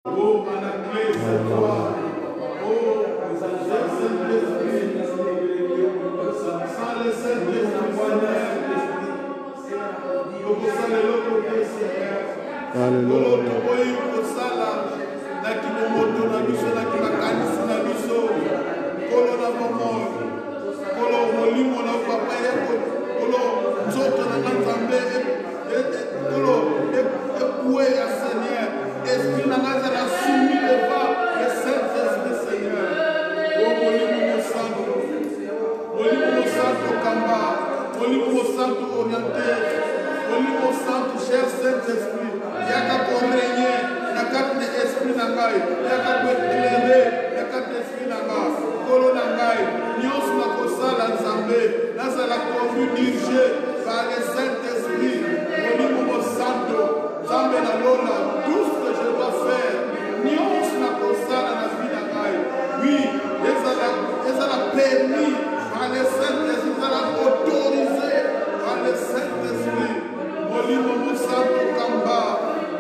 Oh, à la clé, c'est toi. Oh, Saint-Esprit. Sans le Saint-Esprit, Seigneur. Esprit n'a pas la soumis devant le Saint-Esprit, Seigneur. Oh, Molimo Santo. Molimo Santo Kamba. Molimo Santo orienté. Molimo Santo, cher Saint-Esprit. Yaka pour régner. Yaka de esprit Nangai. Yaka pour éclairer. Yaka de esprit Nangai. Kolo Nangai. Nyos Makosala Nzambe. Nazala conduit dirigé par le Saint-Esprit. Molimo Santo. Nzambe na Lola. Tout ce que je dois faire. Nyos Makosala na vie Nangai. Oui, ils ont permis par le Saint-Esprit. Ils ont autorisé par le Saint-Esprit. Molimo Santo Kamba.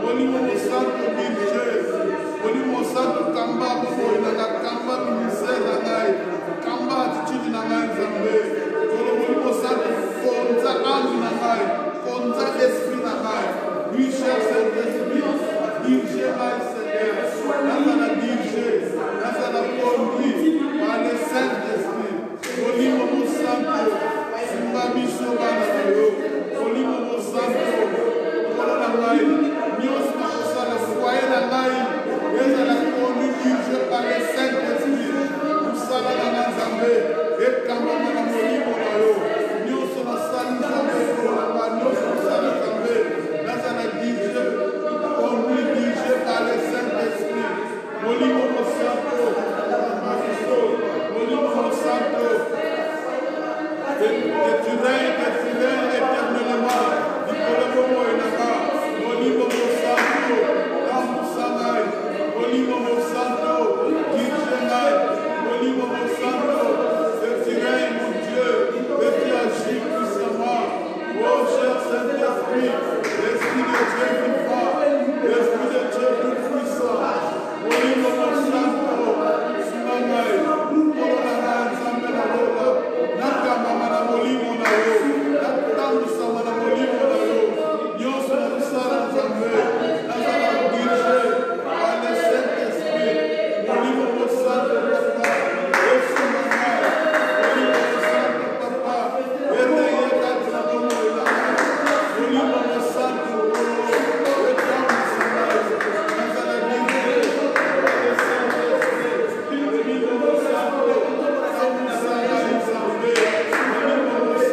Molimo Santo dirigé. Molimo Santo Kamba. Kamba ministère Nangai. Kamba attitude Nangai Nzambe. Molimo Santo Konza âme Nangai. Konza esprit Nangai. Oui, cher Saint-Esprit. Dirigé par le Seigneur. Nazala dirigé. Nazala conduit par le Saint-Esprit. Molimo Santo. Simba Bisoba Nangai. Molimo Santo. Kola Nangai. Nyos Makosa le foyer Nangai. Nazala conduit dirigé par le Saint-Esprit. Musala Nangai Nzambe. Et Kamba Molimo Nayo. Nyos Masali Nzambe. Nyos Masali Nzambe. Nazala dirigé. Conduit dirigé par le Saint-Esprit. Molimo Santo. Molimo Santo. Que tu règnes éternellement. Nicolas Moïnaga. Molimo Santo. Kamusangai. Molimo Santo. Dirigé. Molimo Santo. Que tu règnes, mon Dieu. Que tu agis puissamment. Oh, cher Saint-Esprit. L'Esprit de Dieu vivant. L'Esprit de Dieu tout puissant. Molimo Santo. Sumangai. Molonanga Nzambe na Lola. Nakamba na molimo na yo. Natambusa na molimo na yo. Nyonso na kusala Nzambe. Nazala dirigé par le Saint-Esprit. Molimo Santo Papa. Yesu Mangai. Molimo Santo Papa. Ereye katina bomo ilanga. Molimo Santo Polo. Etambusa na yo. Nazala dirigé par le Saint-Esprit. Molimo Santo. Tambusa na yo Nzambe. Molimo Santo.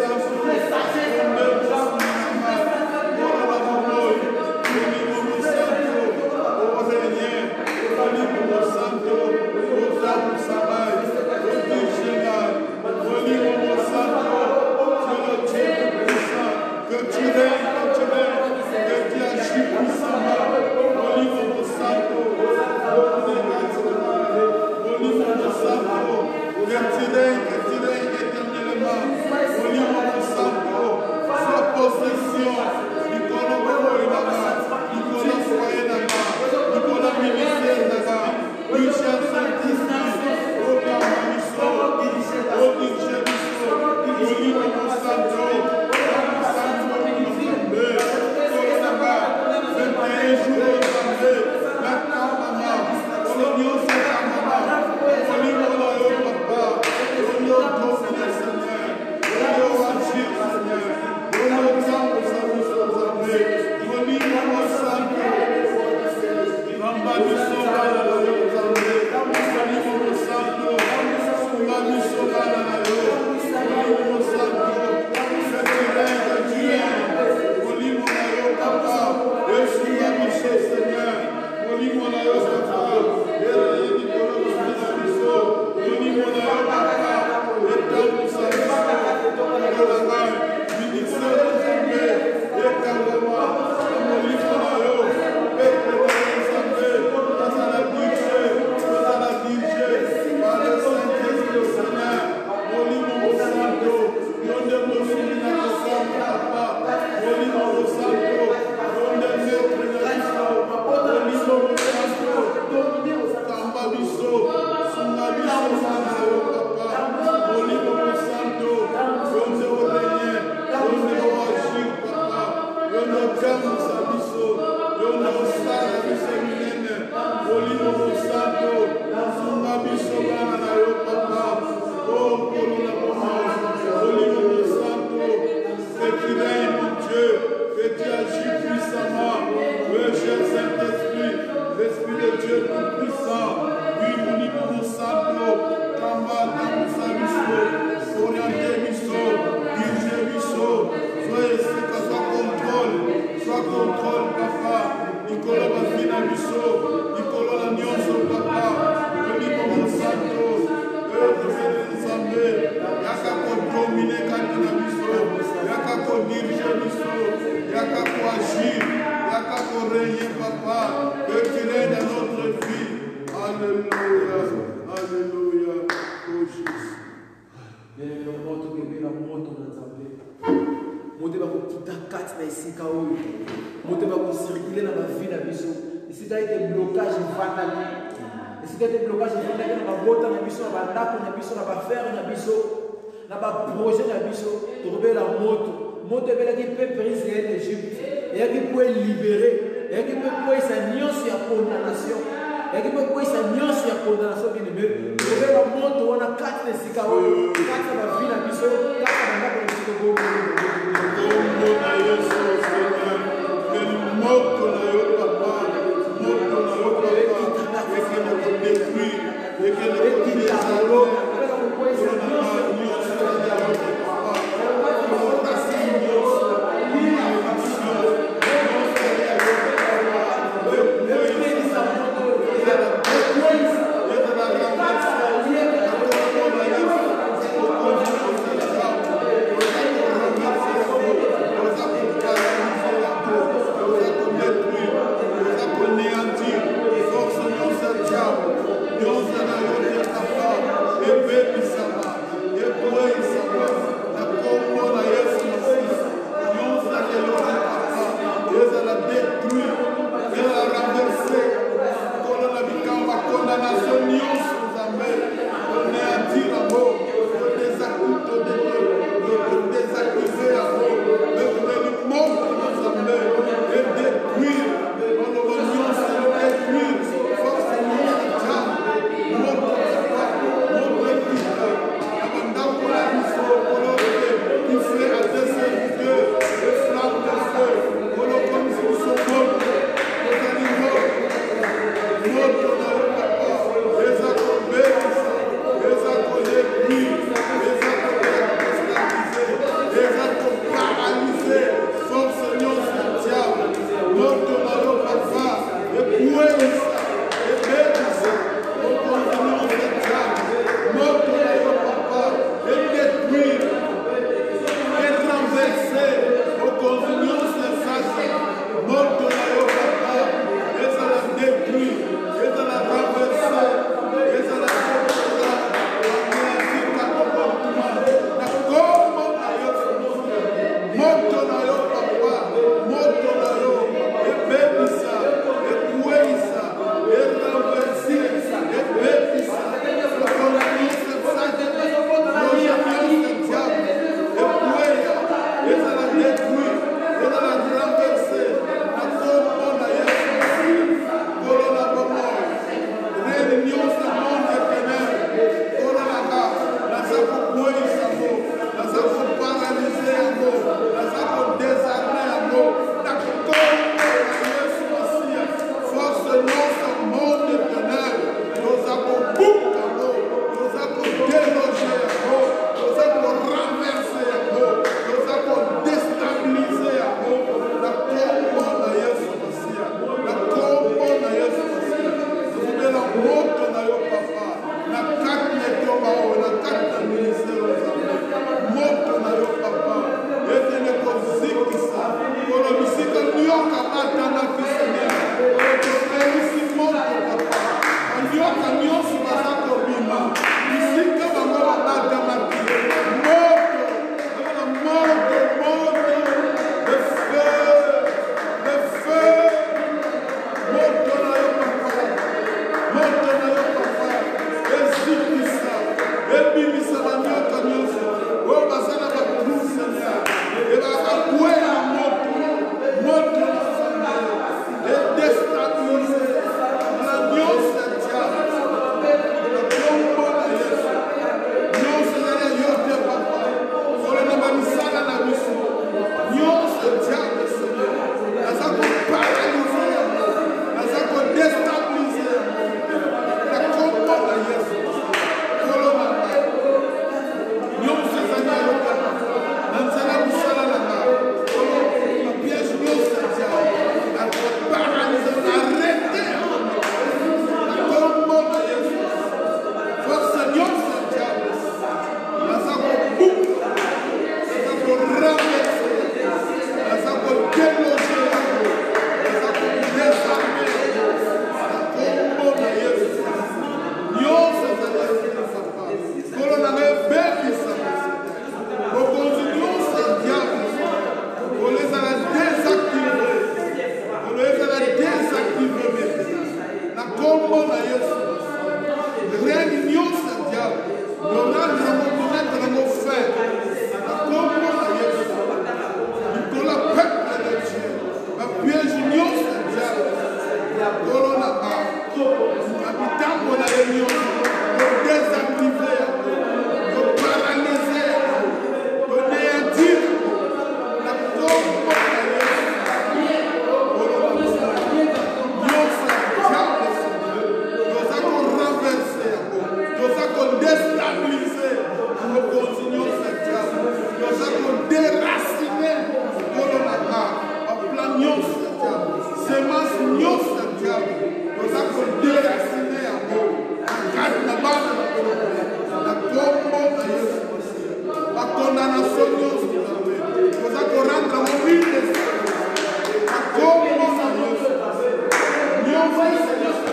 Santo, esika ete blocage evandaki esika ete blocage evandaki na mabota na biso na bandako na biso na bafere na biso na baprojet na biso tokobela moto ebelaki mpe Israël Égypte eyaki mpo elibere eyaki mpe koyesa nyonso ya condamnation eyaki mpe koyesa nyonso ya condamnation bien-aimé tokobela moto wana kati na esika oyo kati na bavi na biso kati na bandako na biso Kombo na Yesu Seigneur, moto na yo papa, moto na yo papa, ekele kodétruire, ekele kodétruire. kombo na Yesu. Règne nyonso ya diable. Yolande na mokomete na mofe. Na kombo na Yesu. Nikola peuple de Dieu. Na piège nyonso ya diable. Kolo na ba. Na bitambo na ye nyonso. Yo désactivé yango. Yo paralysé yango. Yo néantir yango. Na kombo na Yesu. Kolo na ba. Nyonso ya diable Seigneur. Yoza ko renverser yango. Yoza ko déstabiliser. Yo continue ya diable. Yoza ko déraciner. Kolo na ba. En plan nyonso ya diable. Semence nyonso ya diable. Yoza ko déraciner yango. Kati na bana na kombo na Yesu. La condamnation nyonso Nzambe. Yoza ko rendre mo vide. Na kombo na Yesu. Nyonso ya Yesu.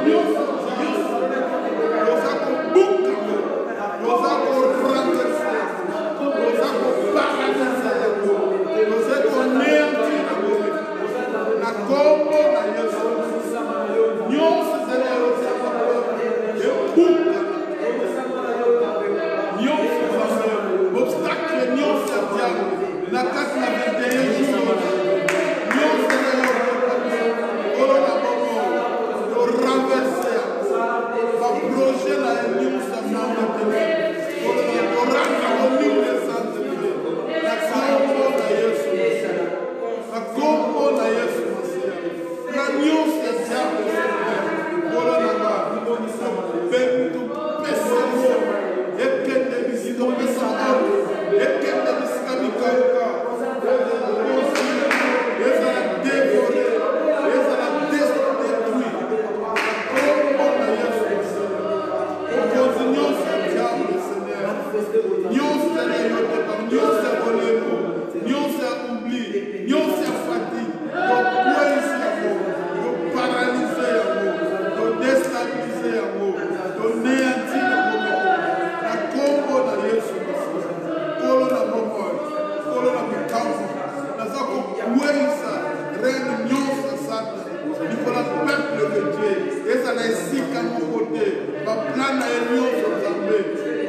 Nyonso ya Yesu. Yoza ko buka mo. Yoza ko renverser. Yoza ko paralyser yango. Yoza ko néantir yango. Na kombo na Yesu. Nyonso zele yoza ko ebuka. Nyonso Nzambe. Obstacle nyonso ya diable. Na kati na 21 jours. Nyonso zele yoza kolo na bomo. Yo renverser yango. Ba projet na nyonso ya mambe. Kolo na koranga molimo de santé. Na kombo na Yesu. Na kombo na Yesu. Na nyonso ya diable. Kolo na ba. Beto pesa mo. Ekende bisiko pesa mo. Ekende bisika mikauka. Eza la dévoré. Eza la détruit. Kombo na Yesu. Okozi nyonso ya diable Seigneur. Nyonso ya yote pa. Nyonso ya kolemo. Nyonso ya oubli. Nyonso ya fatigue. Yo kwesi yango. Yo paralyser yango. Yo déstabiliser yango. Yo néantir yango. Na kombo na Yesu. Kolo na bomoi. Kolo na mikambo. Naza kokweyisa reine nyonso ya Satan. Nikola peuple de Dieu. Ezala esika moko te. Baplan na ye nyonso Nzambe.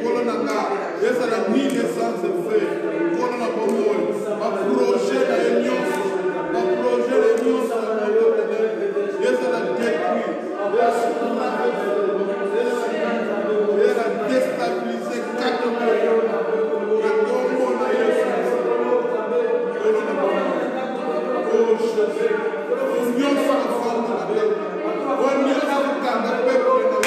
Kolo na nga. Ezala nini essence fait. Kolo na bomoi. Baprojet na ye nyonso. Baprojet na ye nyonso na moko te. Ezala détruit. Ezala déstabiliser quatre mots. Na kombo na Yesu. Kolo na bomoi. Oh Jésus. Nyonso na femme na peuple. Oh nyonso na kanga peuple na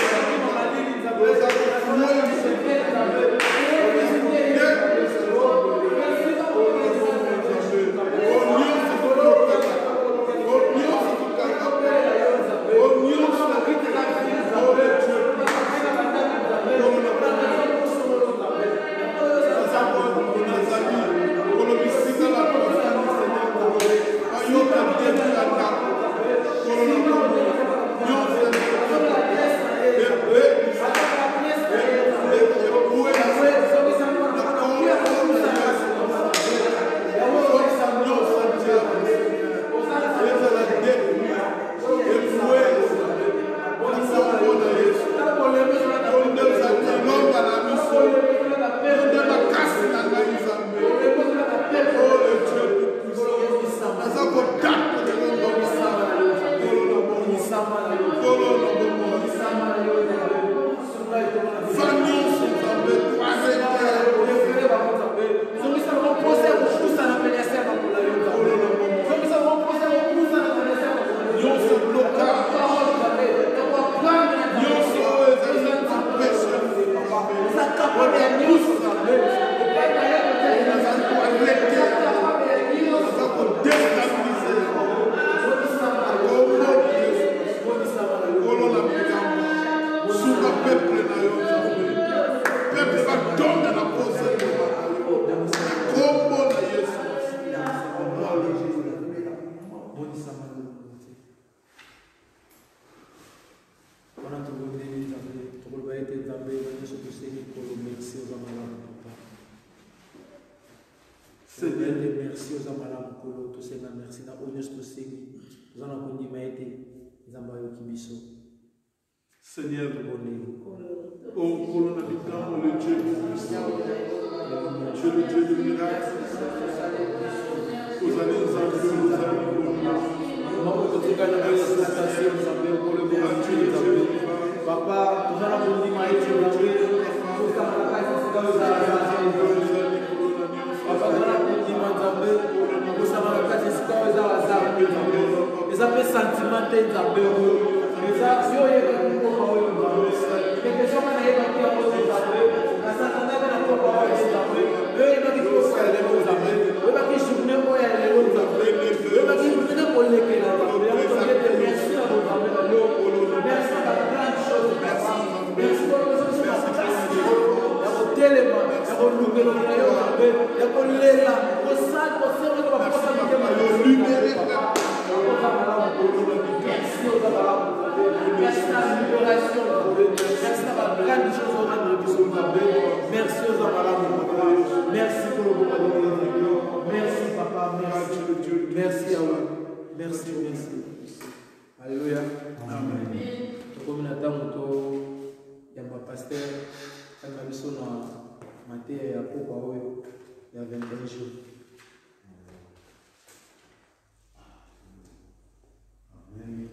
merci aux amalams kolo to senga merci na onyos to sengi zana kundi maete zamba yoki Seigneur, oh, Colonne habitant, le Dieu de puissance, tu es le Dieu de miracle. Vous allez nous enlever, nous allez nous Papa, nous allons vous dire, les appels sentimentaires, les appels, les actions, merci aux hommes, merci pour le bon. Merci papa, merci à vous. Merci. Alléluia. Amen. Comme nous avons il y a un pasteur, il y a un pasteur il y a 21 jours. Amen.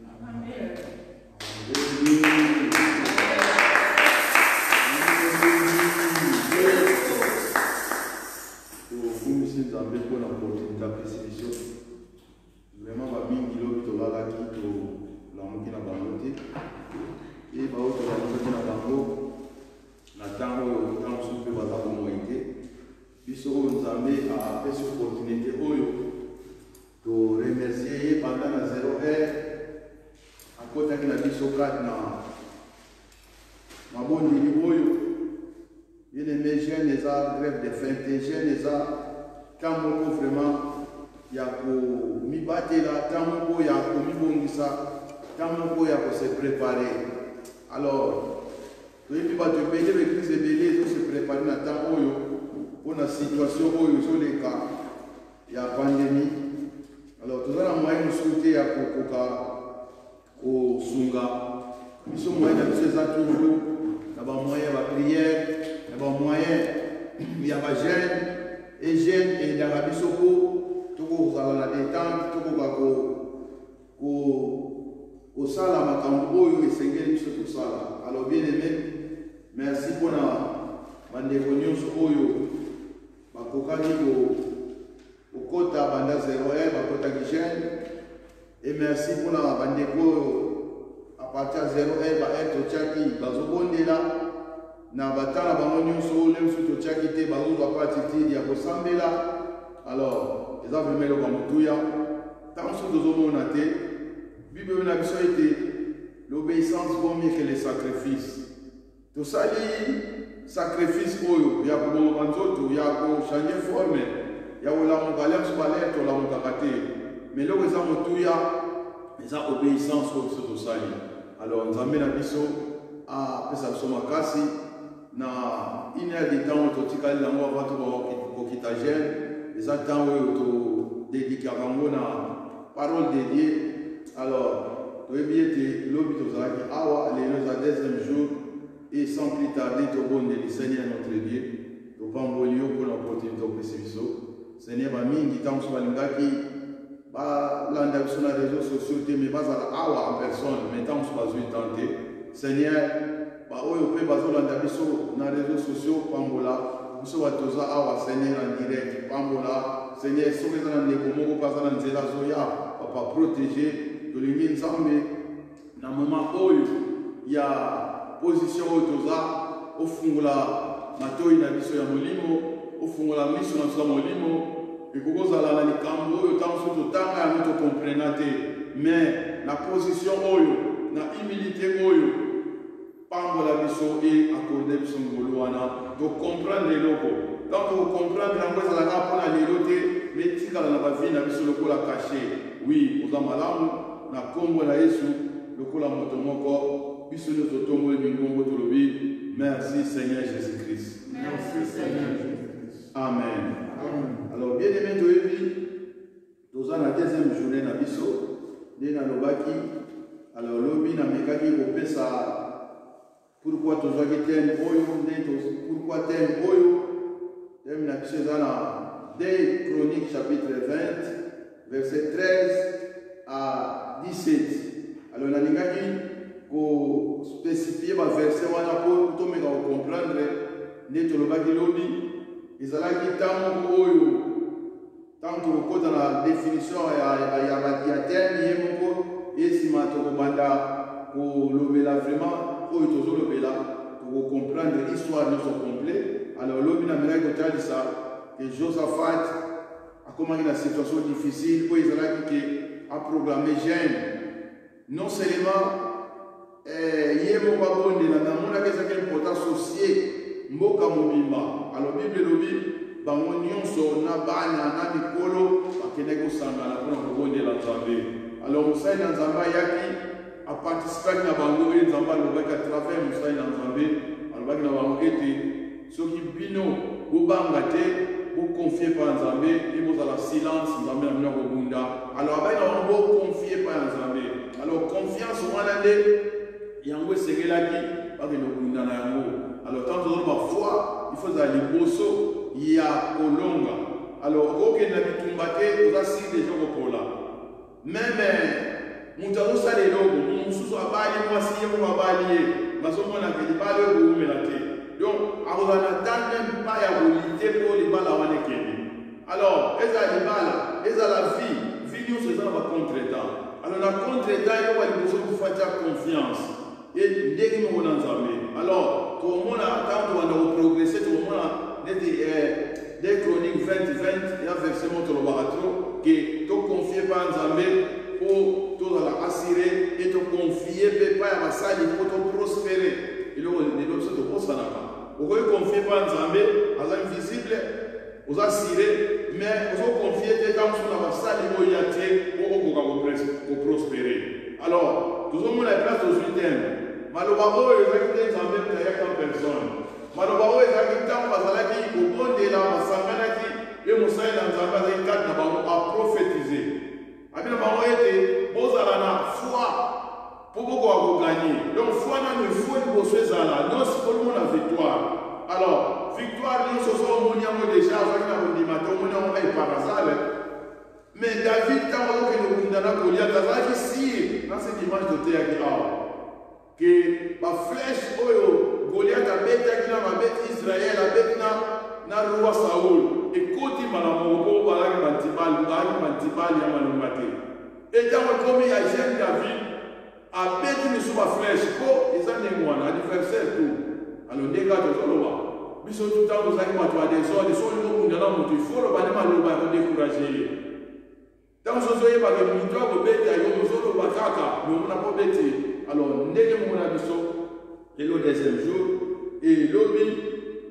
Vraiment, ma mine qui l'a vu là qui la moquée na bangote et bah autre la moquée na bango na tango tango soupe ba ta bon moïté biso nous amé à faire cette opportunité oyo to remercier pendant la 0 heure à côté de la biso 4 na ma bonne ni oyo il est jeune les a grève de faim des jeunes les a quand on vraiment ya ko mi batela tamoko ya ko mi bongisa tamoko ya ko se préparer alors oui puis ba te payer l'église de belé se préparer na temps oyo pour la situation oyo sur les cas ya pandémie alors tout ça la moyen de souhaiter ya ko sunga biso moyen de ces toujours na ba moyen ba prière na ba moyen ya ba jeune et jeune et dans la bisoko toko la détente, toko ko sala makambo oyo esengeli biso tosala. Alors bien aimé, merci pour na bandeko nyonso oyo bakokaki kokota banda 0 heure bakota jeune et merci pour na bandeko à partir de 0 heure ba être totiaki bazobondela na batala bango nyonso lemsu totiaki te bazozwa partie ya kosambela. Alors les hommes veulent comme tout ya tant que nous avons noté Bible n'a pas été l'obéissance vaut mieux que les sacrifices tout ça les sacrifices oyo ya ko banzoto ya ko changer forme ya wala mongalem spalé to la montakate mais là les hommes tout ya les obéissance au tout ça alors nous amène à biso à pesa soma kasi na une heure de temps totikali lango avant to kitagène les attentes où tu dédiques à la parole dédiée. Alors, tu es bien, l'objet de Awa, les deuxième jour, et sans plus tarder, tu es le Seigneur notre Dieu. Tu vas envoyer pour l'opportunité de préciser. Seigneur, qui t'a sur l'ingaki, l'anda sur les réseaux sociaux, mais pas à Awa en personne, mais tant que tu vas tenter. Seigneur, tu peux pas sur l'anda sur les réseaux sociaux, Pambola. Nous avons Seigneur en direct. Pambola, Seigneur, si vous avez des commandes, vous avez des zoya, papa protéger, de l'union ensemble. Dans le moment où il y a position au toza, au fond la matoi na biso ya molimo, au fond la mission na molimo, et que vous allez dans les camps, au temps où tout temps à nous comprenez, mais la position où la humilité où Pambola biso et accorder biso ngoluana donc comprendre les locaux donc vous comprendre la chose la ga pona les lotés mais tika na ba vie na biso lokola caché oui oza malamu na kombo na Yesu lokola moto moko biso nous otombo et ngombo tolobi merci Seigneur Jésus-Christ merci Seigneur Jésus-Christ amen alors bien aimé toyebi toza na deuxième journée na biso de na lobaki alors lobi lobi na mekaki kopesa pourquoi tozwaki thème oyo pourquoi thème oyo thème na biso eza na 2 Chroniques chapitre 20 verset 13 à 17. Alors nalingaki kospécifie baverset wana po tomeka kocomprendre nde tolobaki lobi ezalaki ntango oyo ntango tokokota na définition ya thème ye moko esima tokobanda kolobela vraiment oyo tozolobela tokocomprendre histoire nyonso complet. Alors lobi namelaki kotalisa que Josaphat akomaki na situation difficile oyo ezalaki ke aprogramme jeune non seulement ye moko abondela namonaki ezalaki important associé mboka mobimba. Alors bible elobi bango nyonso na bana na mikolo bakendaki kosangana mpona kobondela nzambe. Alors mosali na nzambe ayaki aparticipaki na bango oyo nzambe alobaki à travers mosali na nzambe alobaki na bango ete soki bino bobanga te boconfie pa nzambe e bozala silence nzambe na bino kobunda. Alors abaki na bango boconfie pa ya nzambe. Alors confiance wana nde yango esengelaki bakende kobunda na yango. Alors tant tozoloba foi il faut ezala liboso ya kolonga. Alors okokende na bitumba te oza siri deja kopola meme moto azosala eloko mosusu abali mwasi ye moko abali ye bazomonaka libala oyo koumela te donc akozala na temps même pa ya kolite mpo libala wana ekende. Alors ezala libala ezala vie nyonso eza na bacontretemps. Alors na contretemps eloko ya liboso kofatia confiance e ndenge moko na nzambe. Alors tomona ntango tobanda koprogresse tomona neti 2 Chroniques 20 ya verset mo tolobaka tro ke toconfie pa nzambe mpo tozala assuré e toconfie mpe pa ya basali mpo toprospere eloko biso tokosanaka. Okoki confie pa nzambe aza invisible oza assuré mais ozoconfie te ntango so na basali oyo ya te mpo okoka koprospere. Alors tozomona eplace tozwi teme maloba oyo ezalaki te nzambe tayaka personne. Maloba oyo ezalaki ntango bazalaki kobondela basanganaki ye mosali na nzambe azalaki kati na bango aprofetize abi na bango ete bozala na foi mpo bokoka koganye. Donc foi nano ifo liboso ezala nyonso mpo lomona victoire. Alors victoire nyonso so omoni yango deja azalaki na kondima te omoni yango mai par hasard. Mais David ntango azokende kobunda na Goliath azalaki sire na ce dimanche toteyaki awa ke baflèche oyo Goliath abetaki na babeti Israël abeti na roi Saoul ekoti mbala moko mpo bazalaki bantibali ya malonga te. Etango ekomi ya jeune David abeti misu baflèche mpo eza ndenge wana adversaire tout. Alors ndenge ato tozoloba biso tutango tozalaki bato ya desordre so olingi okunda na moto ifo oloba nde maloba ya kodécourage ye. Ntango soso oyebaka mito akobeta yo ozoloba kaka me omona mpo beti. Alors ndenge moko na biso lelo deuxième jour et lobi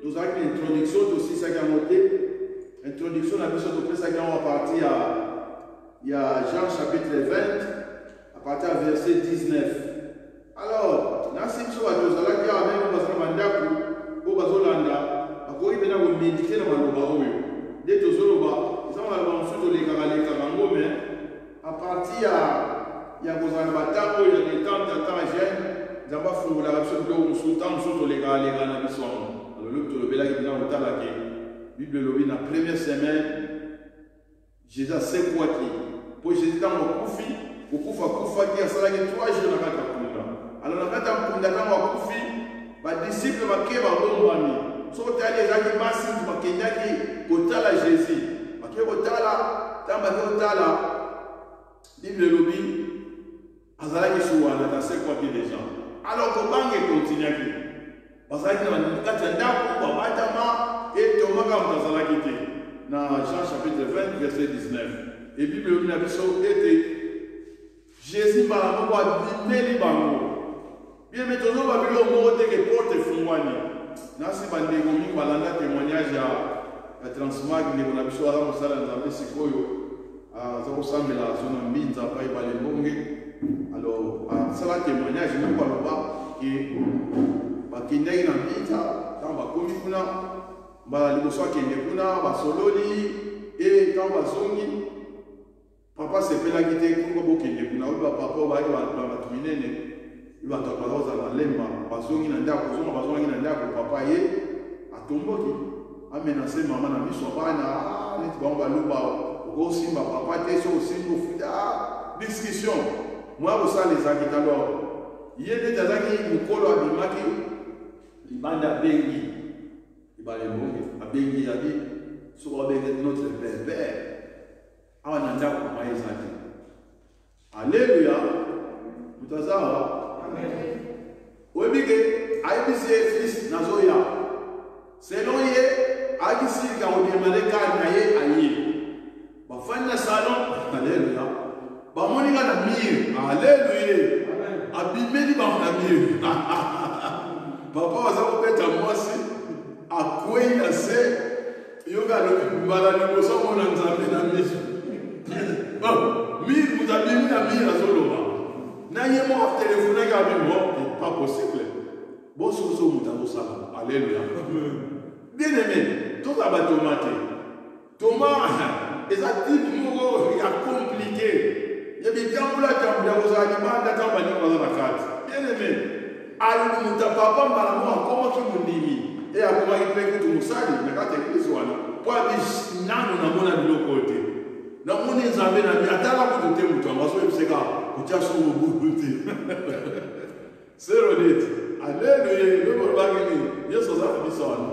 tozalaki na introduction tosisaki yango te. Introduction na biso topesaki yango a partir ya Jean chapitre 20 à partir ya verset 19. Alors nasi biso bato ozalaki awa meme bazala bandako oyo bazolanda bakoki mpena komedite na maloba oyo nde tozoloba eza maloba mosusu tolekaka yango me à partir ya kozala na batako oyo ya detente ya temps jeune nzambe afungolaka biso biloko mosusu ntango mosusu tolekaka na biso yango. Alors lobi tolobelaki mpena kotalaki bible elobi na première semaine jésus asekwaki mpo jésus ntango akufaki asalaki 3 jours na kati ya mpunda. Alors na kati ya mpunda ntango akufi badisiple bake babombami soki otali ezalaki basi bakendaki kotala jésus bake kotala ntango bake kotala bible elobi azalaki su wana tasekwaki deja. Alors kobanga ekontinuaki bazalaki na kati ya ndako babatama etomaka moto azalaki te na Jean chapitre 20 verset 19. Et bible elobi na biso ete jésus mbala moko abimeli bango bien me tozoba biloko moko teke porte efungwani. Nasi bandeko mingi balanda témoignage ya Transmag ndeko na biso aza mosala nzambe sikoyo aza kosambela azo na mbinza pai balembonge. Alors asala témoignage moko aloba ke bakendaki na mbinza ntango bakomi kuna mbala liboso akende kuna basololi e ntango bazongi papa sepelaki te kuko bokende kuna oyo bapapa oyo bayaki bato minene il va te parler dans l'emma, parce qu'il y a un papa ye, à tomboki, a menacé maman na biso bana, net ba on va luba, go simba papa te so simbo fuda, discussion. Moi vous ça les akita alors. Il y a des azaki mukolo abimaki, libanda bengi, ibale bongi, abengi abi, so abengi notre père. Awa nanda ko maizaki. Alléluia. Mutazawa. Webige aibisi fils nazoya. Selon ye agisi ka odemale ka naye ayi. Bafanya salon. Alléluia. Ba moninga na mir. Alléluia. Abimeli ba na mir. Papa waza kopeta mwasi akwenda se yoga lo bala ni boso mona nzambe na miso. Mir mutabimi na mir azoloba. Na yemo a téléphoné avec moi, pas possible. Bon source mutabo ça. Alléluia. Bien aimé, tout ça va tomate. Thomas, les actifs mouro il a compliqué. Il y a des camboula camboula aux animaux d'attendre dans la carte. Bien aimé, alors mutapapa malamu comment qui mundimi et à comment il fait que tout musali na carte église wana. Pour aller nano na mona biloko. Na moni nzambe na bi atala ko te mutu amaso ebiseka kutia so obuti. Seronet. Alléluia. Le bolbagini. Yesu za bisona.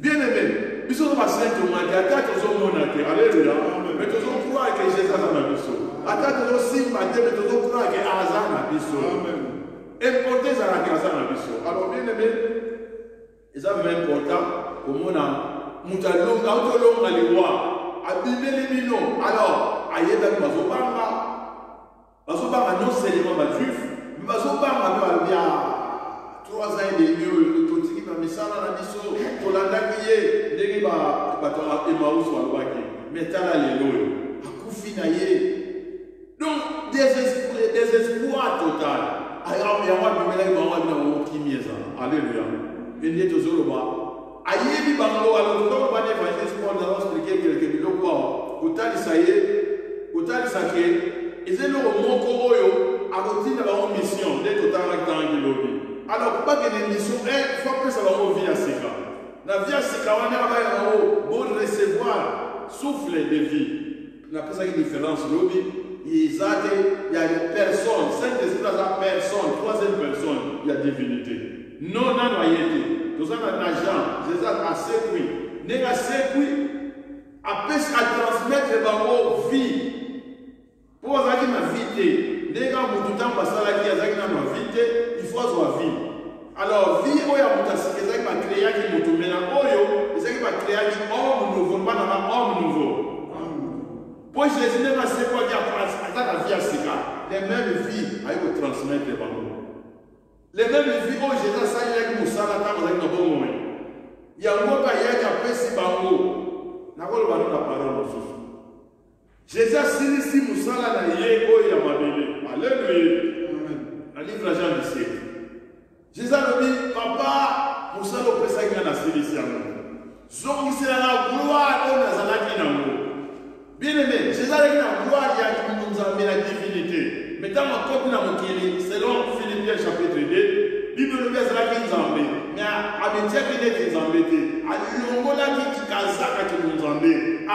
Bien aimé, biso ba saint Thomas qui attaque zo monate. Alléluia. Mais tu zo croire que Jésus a na biso. Attaque zo simba te mais tu zo croire que Aza na biso. Amen. Importer ça na Aza na biso. Alors bien aimé, c'est vraiment important comme on a mutalonga autolonga liwa. Abimeli bino. Alors, ayeba bazobanga non seulement ba juif, mais bazobanga ba 3 ans et demi totiki ba misala na biso tolanda kiye ndenge ba to Emmaüs walwaki metala lelo akufi na ye. Donc désespoir total. Alors ya wa bimela ba wa bina wo kimieza. Alléluia. Bende tozoloba ayebi bango alors ba l'évangile pour nous expliquer quelque chose quoi kutali saye kutali sake ezelo moko oyo akotina ba mission de total rectangle lobi alors pas que les missions faut que ça va vie à sika na vie à sika wana ba bon recevoir souffle de vie na pesa une différence lobi izate il y a une personne Saint-Esprit la personne troisième personne il y a divinité non na noyété. Nous avons un agent, Jésus a sécuit. Nous avons sécuit à transmettre la vie. Pour que vous ayez vie, nous avons tout le temps passé à la vie, il faut avoir vie. Alors, vie, il y a des gens qui ont créé qui nous tombent dans l'eau, ils ont créé qui homme nouveau, pas dans homme nouveau. Pour Jésus, nous avons sécuit à la vie à Sika. Les mêmes vies, il faut transmettre les banques. Les mêmes vies, oh Jésus, ça y est, nous sommes là, nous sommes bon moment. Il y a un mot qui a fait si bango. N'a pas le ballon de la parole. Jésus, si nous sommes là, nous sommes là, alléluia. Le livre Jean du siècle. Jésus a dit, papa, nous sommes là, nous sommes là, nous sommes là, gloire, on a là, bien aimé, Jésus a dit, la gloire, il y a nous a mis la divinité. Maintenant, on coupe dans mon kili, selon Philippiens chapitre 2, Bible nous dit que nous sommes mais à Béthia qui est embêté, à Longola qui Kazaka qui nous embête, à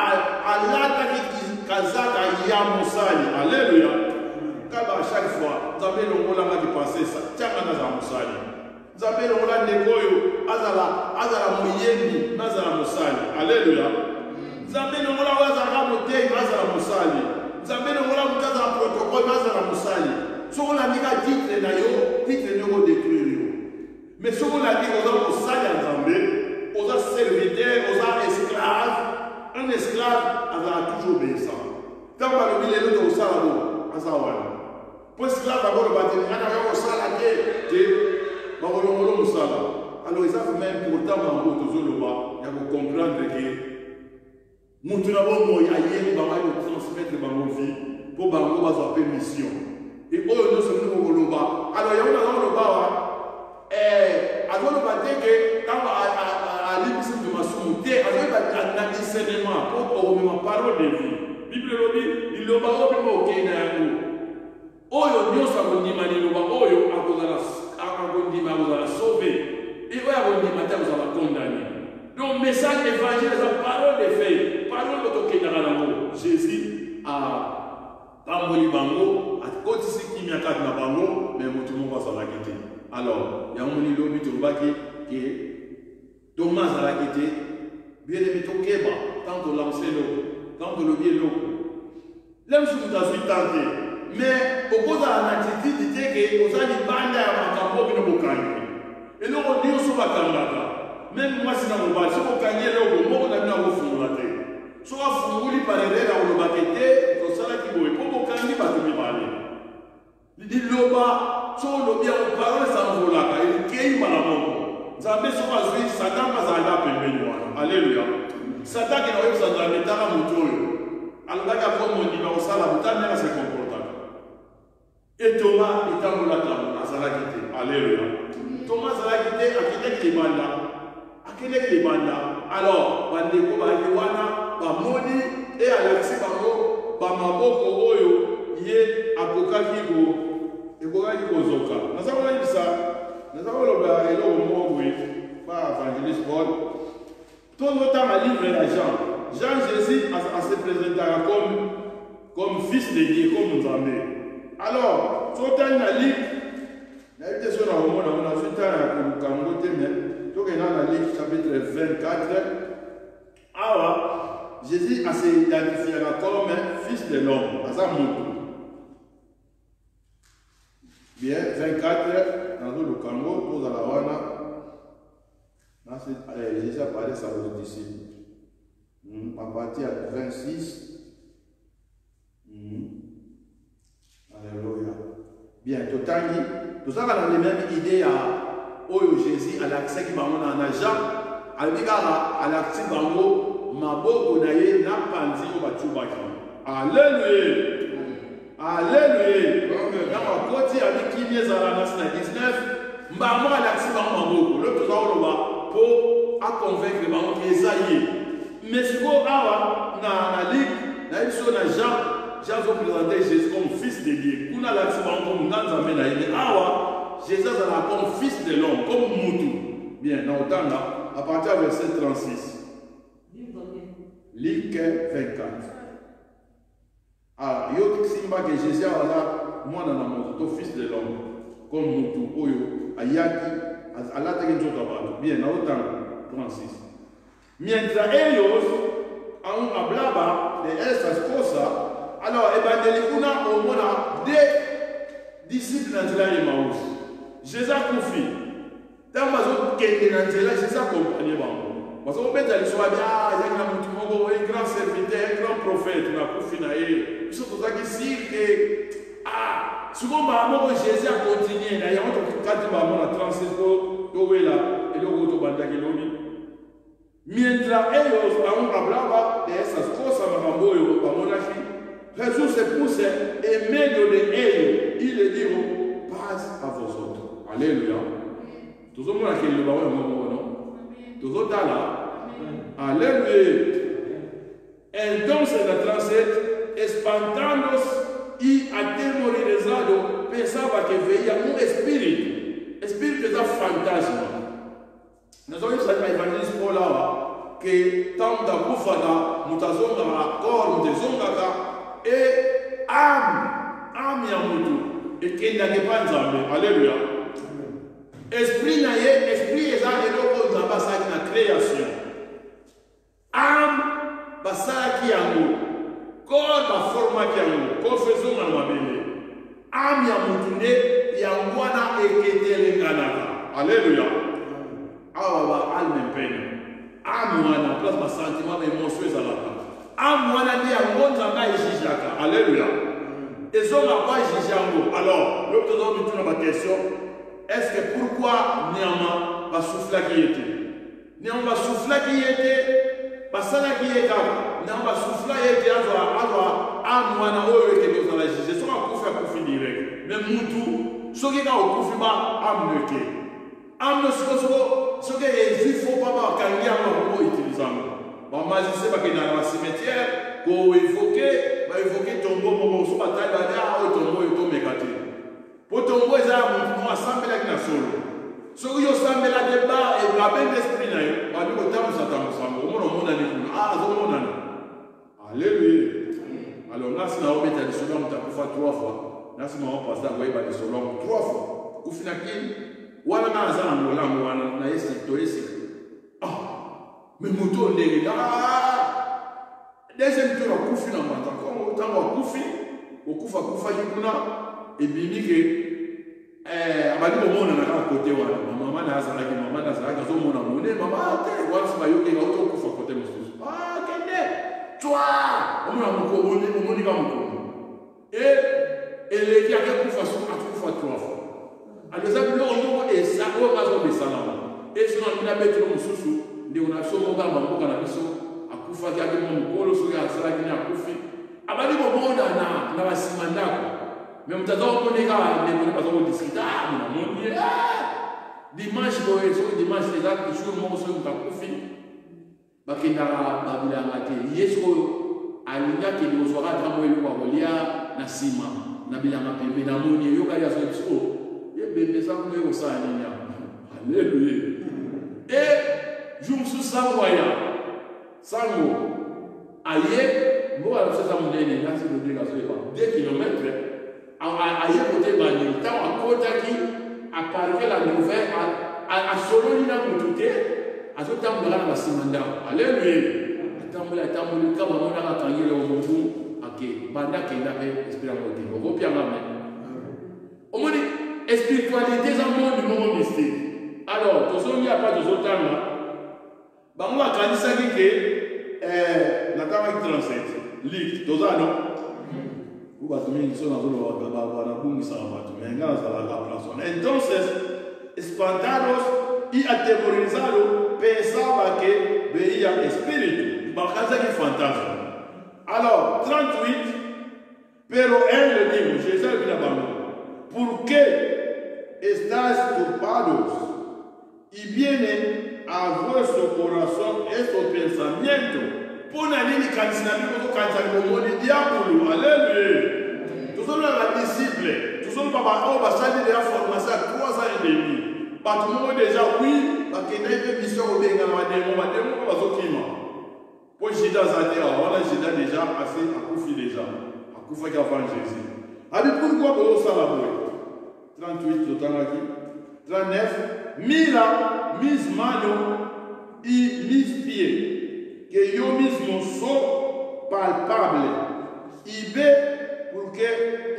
Lata qui Kazaka Yamusali, alléluia. Car à chaque fois, nous avons Longola qui passe ça, tiens, nous avons Musali. Nous avons Longola Negoyo, Azala Moyendi, Nazara Musali, alléluia. Nous avons Longola Azara Motei, Nazara Musali. Nous avons Longola Mutaza protocole, Nazara Musali. Si on a mis un titre, titre nous détruire. Mais si on a dit aux gens au Zambé, aux serviteurs, aux esclaves, un esclave a toujours obéissant. Tant que le milieu de Salado, à Zawan. Pour esclave, d'abord le bâtiment, il y a un saladier, alors ils ont même pourtant dans votre zone là, il y a pour comprendre que nous avons transmettre ma vie pour avoir une mission. Et nous sommes au Goloba. Alors, il y a un Goloba. Alors, on va dire que quand à l'émission de ma soumouté, alors il va y a un discernement pour ma parole de vie. Bible dit, il y a un Goloba au Kenya. Oyo, Dieu s'abonne, il y a un Goloba. Oyo, Alors, il y a un lobby qui est Thomas à la quête, bien aimé ton Keba, tant que lancer l'eau, tant que le bien l'eau. L'homme se vous a tenté, mais au bout de la attitude, il dit que vous avez des bandes à Makambo et de Bokani. Et nous, on dit sur Bakanga. Même moi, si on va, si on gagne l'eau, on a bien au fond de la tête. Soit on vous par les règles, on va quitter, on s'en a qui boit, pour Bokani, pas de m'y il dit l'oba, soit le bien aux paroles s'envolent là, il cueille malamoto. Zambé soit azui, Satan va s'en appeler. Alléluia. Satan qui n'a pas besoin de mettre à mon alors là, comme on dit, on s'en a bouton, mais c'est comportement. Et Thomas est en la table, à Salakité. Alléluia. Thomas Salakité, à qui est à qui est alors, Bandeko, Bahiwana, Bamoni, et Alexis Bamo, Bamaboko, Oyo, Yé, Apokaki, Ekoki kozoka. Nous avons dit ça. Nous avons le mot oui, par évangéliste Paul. Tout le temps à livre à Jean. Jean Jésus a se présenté comme fils de Dieu, comme nous avons. Alors, tout le temps à livre, il y a eu des choses dans le monde, on a vu un Kangote, mais tout le temps à livre, chapitre 24. Alors, Jésus a s'identifié comme fils de l'homme, à sa mouton. Bien, 24, dans le Congo, tous à la Wana, Jésus a parlé ça aux disciples. À partir de 26, Alléluia. Bien, tout ça, on a les mêmes idées à Jésus, à l'accès qui m'a donné en agent, à l'accès qui m'a donné, Mabo, Gonaye, Napandi, Obatubaki. Alléluia. Alléluia. Dans ma côté, avec qui est à la 19, Mbamo a l'accès dans Mabo. Le plus grand, pour convaincre les gens qui sont aïeux. Mais ce qu'on a dans la ligue, Jean a présenté Jésus comme fils de Dieu. On a l'accès comme Nanzamé Naïne. Jésus a comme fils de l'homme, comme Moutou. Bien, dans autant là, à partir du verset 36. Ligue 24. Ah, yo simba que Jésus a là, moi dans mon fils de l'homme, comme Moutou, Oyo, Ayaki, à la tête de bien, dans autant 36. Mientras ellos aún hablaba de estas cosas, alors evangelicuna o mona de disciples d'Angela et Maus. Jésus a confié. Dans ma zone qui est d'Angela, Jésus a accompagné Maus. Parce qu'on peut dire, il y a un grand serviteur, un grand prophète, il a confié. Ils sont pour ça qu'ils que, souvent, Jésus a continué. D'ailleurs, quand il va à 36 ans, il a et mientras ellos aún hablaban de esas cosas, Jesús se puso en medio de ellos y le dijo, paz a vosotros. Alléluia. Tout le monde a quitté le baron, non? Tout le monde là. Alléluia. Entonces la 37, espantados y atemorizados, pensaba que veía un espíritu. Espíritu es un fantasma. Nós vamos fazer uma evangelista por lá, que tanto da bufada, mutazonga, cor, mutazonga, e ame muito, e quem dá que panzambe, aleluia. Esprit na ye, esprit exato, ele não pode passar na criação. Basara que amo, cor da forma que amo, confessão na mabele. Ame muito ne, e angwana e que te lenganaka, aleluia. Awa alme pena amwana place ma sentiment mais émotion ezalaka amwana ni yango nzanga ejijaka alléluia ezonga kwa ejijango. Alors l'autre nous tourne ma question, est-ce que pourquoi niama basuflaki yete niama basuflaki yete basalaki yeka niama basufla yete azwa amwana oyo eke kozala jije soka kufa kufi direct mais mutu soki ka okufi ba amneke amno ce que les juifs font pas quand il y a un mot utilisant. Les magiciens qui sont dans le cimetière, pour évoquer tombeau, pour se bataille, tombeau est tombé gâté. Pour tombeau, ils ont assemblé avec la solo. Ce qui est assemblé là débat et la peine d'esprit, ils ont dit que Tam Satan, alléluia. Alors là, si on met des solons, on a pu faire 3 fois. Là, si on passe à des solons 3 fois. Au final, wana na azala ngolamu wana na yesi toyesi mais moto ndenge deuxième tour akufi na mata ko tango akufi okufa kuna ebimi ke abali bomona na ka côté wana mama na azalaki zo mona mone mama te wala bayoke ga auto kufa côté mosusu kende toi omona moko omoni ka moko ele qui a kufa so akufa 3 fois aleza bilo ongo esa o bazo besala et sinon mina betu mosusu ndi una somo ba mboka na biso akufa ki ake mokolo so ya sala ki akufi abali bomona na basimandako mais mutazao koneka ndeko bazo discuter na moni dimanche boye so dimanche les autres jours mo so mutakufi bakenda babila ngate yeso alinga ke ni oswaka tamo elu kwa kolia na sima na bila mapembe na moni yo kali aso so yebende sa ko yo sa nini haleluya jour sous sango aye mbo ala sasa munene ngasi ndo ngaso eba 2 km aye côté bani tant akota ki aparke la nouvelle a soloni na mutute azotambula na basimanda haleluya atambula kama mona katangile omuntu ake banda kenda pe esprit mote okopianga mais omoni spiritualité za monde mo mystique alors tozongi apa tozotanga bango bakanisaki ke na kama 37 lit tozano batu mingi so nazoloba banabungisaka batu me nga nazalaka place entonces espantados y atemorizado pensaba que veía espíritu bakazaki fantasme alors 38 pero él le dijo Jesús vino a bango ¿por qué estáis turbados y vienen a vuestro corazón estos pensamientos? Pona nini kanisa biko to kanisa bomoni diabolo haleluya tuzolo la disciple tuzolo baba o basali de la formation à 3 ans et demi batu mo déjà oui bakenda ibe mission obenga na mademo bazokima po jida zate wala jida déjà assez akufi déjà akufa ki avant Jésus abi pourquoi bo sala boy 38 totalaki 39 mila mis mano y mis pieds que yo mismo soy palpable y ve porque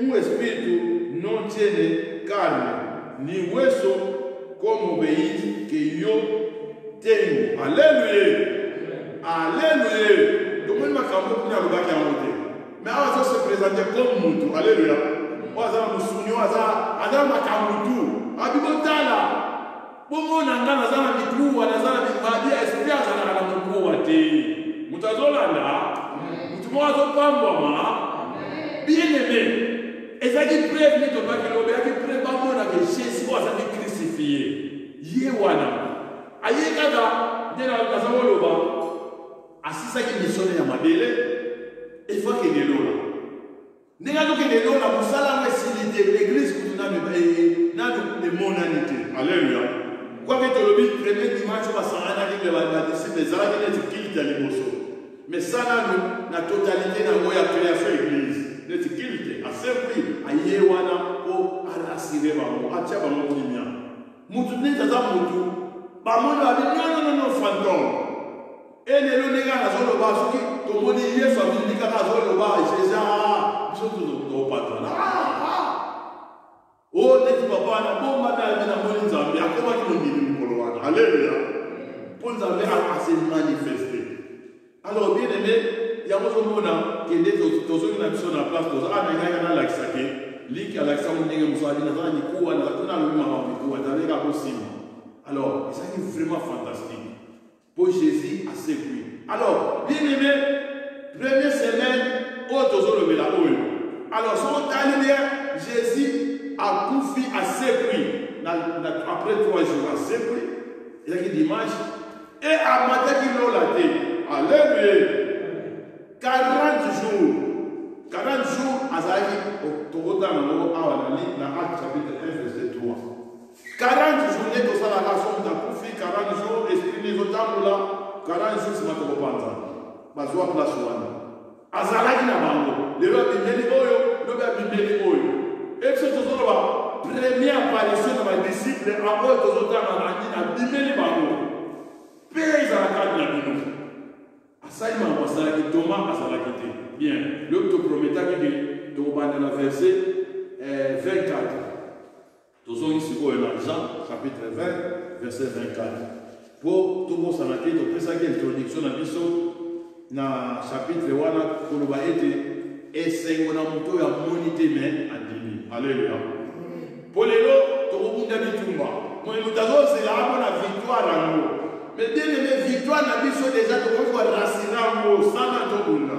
un espíritu no tiene carne ni hueso como veis que yo tengo. Alléluia. Alléluia. Donc, on m'a quand même dit que mais on se présenter comme Moutou. Alléluia. On a un souvenir, on a un Moutou. Abibotala. Bomo nanga nazana mikuru nazana bibadi esprit azana na mukuru wate mutazolanda mutumozo pambwa bien aimé ezaki preuve ni to pas que lobe aki preuve ba mona que Jésus was a crucifié ye wana ayekaga ndela nazawoloba asisaki mission ya madele il faut que ngelola ndinga to que ngelola musala wesilite l'église kutuna na de monanité alléluia. Quoi que tu le premier dimanche, on va s'en aller avec les disciples, les arabes, les équipes de l'émotion. Mais ça, la totalité de la création de l'église, les équipes, à ce prix, à Yewana, au Arasire, à Tchaba, mon Dimia. Moutouni, Tata Moutou, Bamon a dit non, fantôme. Et les Lonéga, la zone au bas, qui, ton moni, hier, ça veut dire qu'à la zone au bas, et j'ai dit, ils sont tous au patron. Oh, les papa, na bomba na moni Nzambe, akoma ki moni mukolo wana. Alléluia. Pour Nzambe a se manifester. Alors bien aimé, ya mozo mona que des autres na biso na place toza ana na la kisake, link à l'accent ndenge muso ali na zani kuwa na tuna lo mama kuwa daleka possible. Alors, ça est vraiment fantastique. Pour Jésus à ses pieds. Alors, bien aimé, première semaine, autres le la alors, son talent Jésus a confié à ses prix après 3 jours à ses prix il y a dimanche et à matin qu'il l'a dit alléluia 40 jours à Zaki au Toronto na Acte chapitre 1 verset 3 40 journées que ça la raison t'a confié 40 jours esprit les autres là 40 jours c'est ma topanta bazwa place wana azalaki na bango le ba bimeli oyo le ba bimeli oyo et ce que la première apparition de ma disciple chapitre oyo tozotanga na nini abimeli bango mpe ezalaka na bino asali makambo asalaki Toma azalaki te bien lobi toprometaki ke tokobanda na verset 24 tozongi sikoyo na Jean chapitre 20 verset 24 mpo tokosana te topesaki introduction na biso na chapitre wana koloba ete esengo na moto oyo amoni te me andimi alleluya mpo lelo tokobunda bitumba moto azozela mpona victoire yango mais bien aimé victoire na biso deja tokoki korasina yango sana tobunda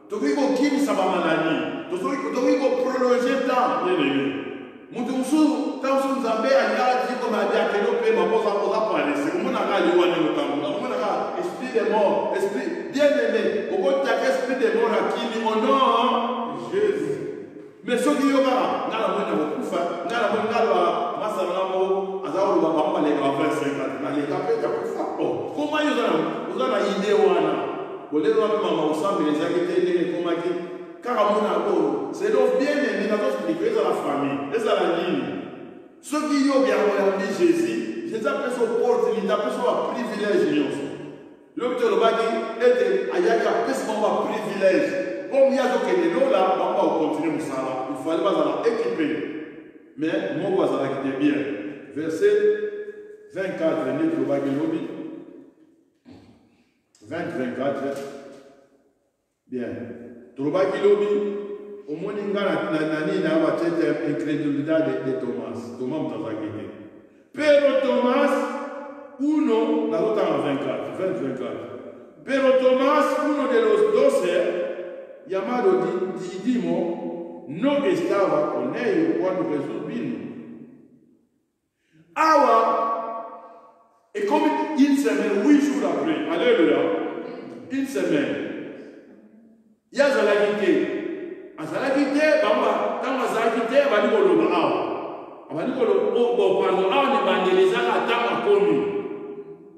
tokoki kokimisa bamaladi tokoki koprolonge temps bien aimé moto mosusu ntango mosusu nzambe alingaka ti komadi akende opema mpoza parese omonaka aliwana lotambola omonaka esprit de mort esprit bien aimé okotiaka esprit de mort akili au nom Jésus mais soki yo kaka nga na moni akokufa nga na moni ngala masala nango aza koloba bango baleka ba 25 naleka mpe yakufa koma yo oza na ide wana koleka mpe mama osambela ezalaki te ndenge ekomaki kaka mona yango c'est donc bien aimé nazoexplike ezala famille ezala nini soki yo oyambi Jésus apesa opportunité apesa baprivilège nyonso lobi tolobaki ete ayaki apesi bango baprivilège comme ye azokende lola bango bakokontinue mosala ifale bazala équipe mais moko azalaki te bien verset 24 nde tolobaki lobi 20-24 bien tolobaki lobi omoni nga na nini na batiete incrédulité de Thomas moto azalaki te pero Thomas uno nazotanga 20-24 pero Thomas uno de los 12 llamado Didimo no estaba con ellos cuando Jesús vino. Awa est comme une semaine, 8 jours après. Alléluia. Une semaine. Il y a Zalagité. À Zalagité, quand Zalagité, va dire que Awa. On va dire que Awa ne va pas les attendre à commun.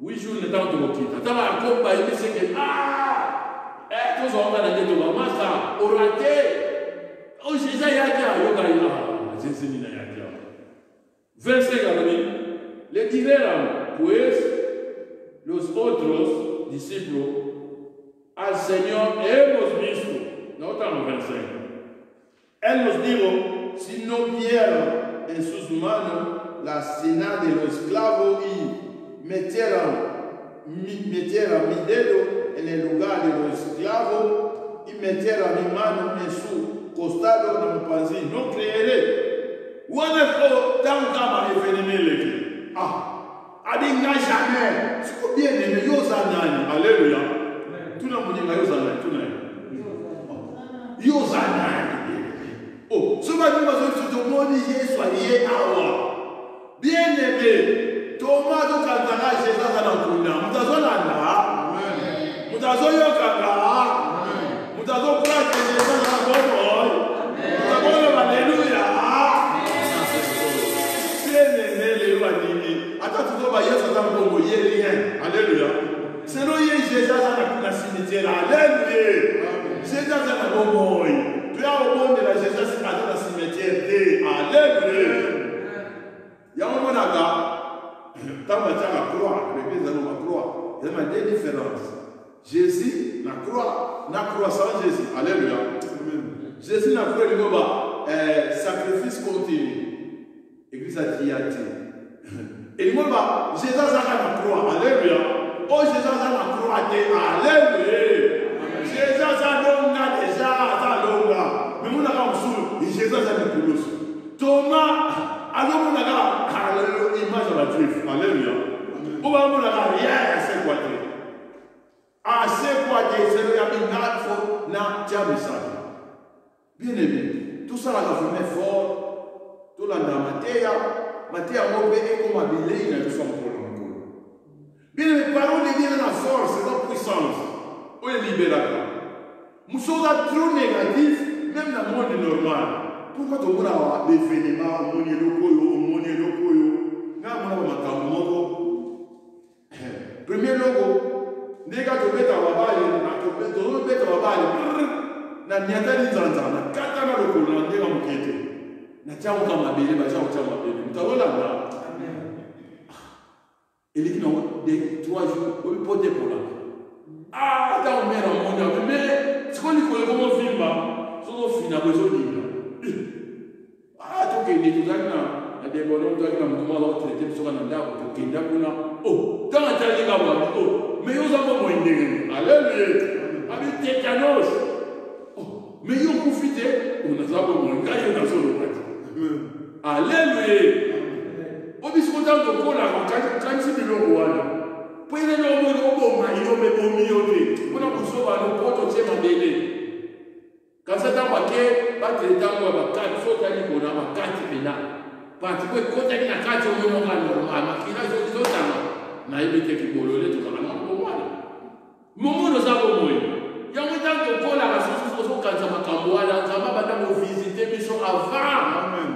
8 jours, ne t'en trouve pas. Attends à commun, il dit que tous on va dans les deux masa oraté oh Jésus ya dia yoga ila Jésus ni na ya dia verset galoni le dijeron pues los otros discípulos al Señor hemos visto no estamos 25 él nos dijo si no vieron en sus manos la señal de los clavos y metieron mi dedo en el lugar de los esclavos y metiera mi mano en su costado de mi pancín, no creeré. Wana ko tanga événement adinga jamais. C'est bien aimé yozanani. Alléluia. Tout le monde dit yozanani, tout le monde. Yozanani. Oh, ce matin nous avons tout le monde dit soyez awa. Bien aimé. Thomas donc kantanga Jésus dans la kunda. Mutazolanda. Mutazoyokanga. Mutazokrate Jésus dans la bobo. Mutazolanda alléluia. Attends, tu vas Yesu dans le bobo, il y a rien. Alléluia. C'est là Jésus dans la cimetière. Alléluia. Jésus dans la bobo. Tu as au monde de la Jésus dans la cimetière. Alléluia. Il y a un moment là. Tant que tu as la croix, l'église a la croix. Il y a deux différences. Jésus, la croix sans Jésus. Alléluia. Jésus n'a pas le sacrifice continu. L'église a dit et le mot Jésus a la croix. Alléluia. Oh, Jésus a la croix. Alléluia. Jésus a longa déjà. Mais mon ami, Jésus a la croix. Thomas, alors mon ami, image de la juif. Alléluia. Où va mon ami? Rien à ce quadré. À ce quadré, c'est le yaminat fort na tiamisa. Bien aimé, tout ça là, ça fait fort. Tout là, dans Matéa Mopé est comme habillé, il a tout son problème. Bien aimé, parole de Dieu dans la force, dans la puissance. Où est libérateur? Nous sommes trop négatifs, même dans le monde normal. Pourquoi tu as des événements, au monde premier logo, nega to beta babali, to beta babali, na nyatani zanzana, katana lokolo na ndenga mukete. Na chamu kama bele, ba chamu kama bele. Mtaona na. Et il dit non, des 3 jours, il peut te pour là. Ah, dans le monde, mais ce qu'on dit qu'on est film, c'est qu'on finit à besoin de ah, tout est dit, tout ça, il y a des bonhommes qui ont traité sur un endroit pour qu'il y ait oh, dans un tel cas, oh, mais ils ont moins de alléluia, avec tétanos. Oh, mais ils ont profité, on a moins de gagne dans son droit. Alléluia. Au biscuit dans le col, quand c'est le roi. Puis il y a un homme qui a un milieu. On a besoin de nous protéger dans les quand ça t'a marqué, pas de temps où on a 4 fois qu'on a 4 pénales. Parce que quand on a 4 jours, on a normal. Il y a des autres temps. On a évité qu'il y ait tout ça. Moment nous avons moins. Il y a un temps que Paul a la chose quand ça m'a camboua, ça m'a visité, mais sont avant. Amen.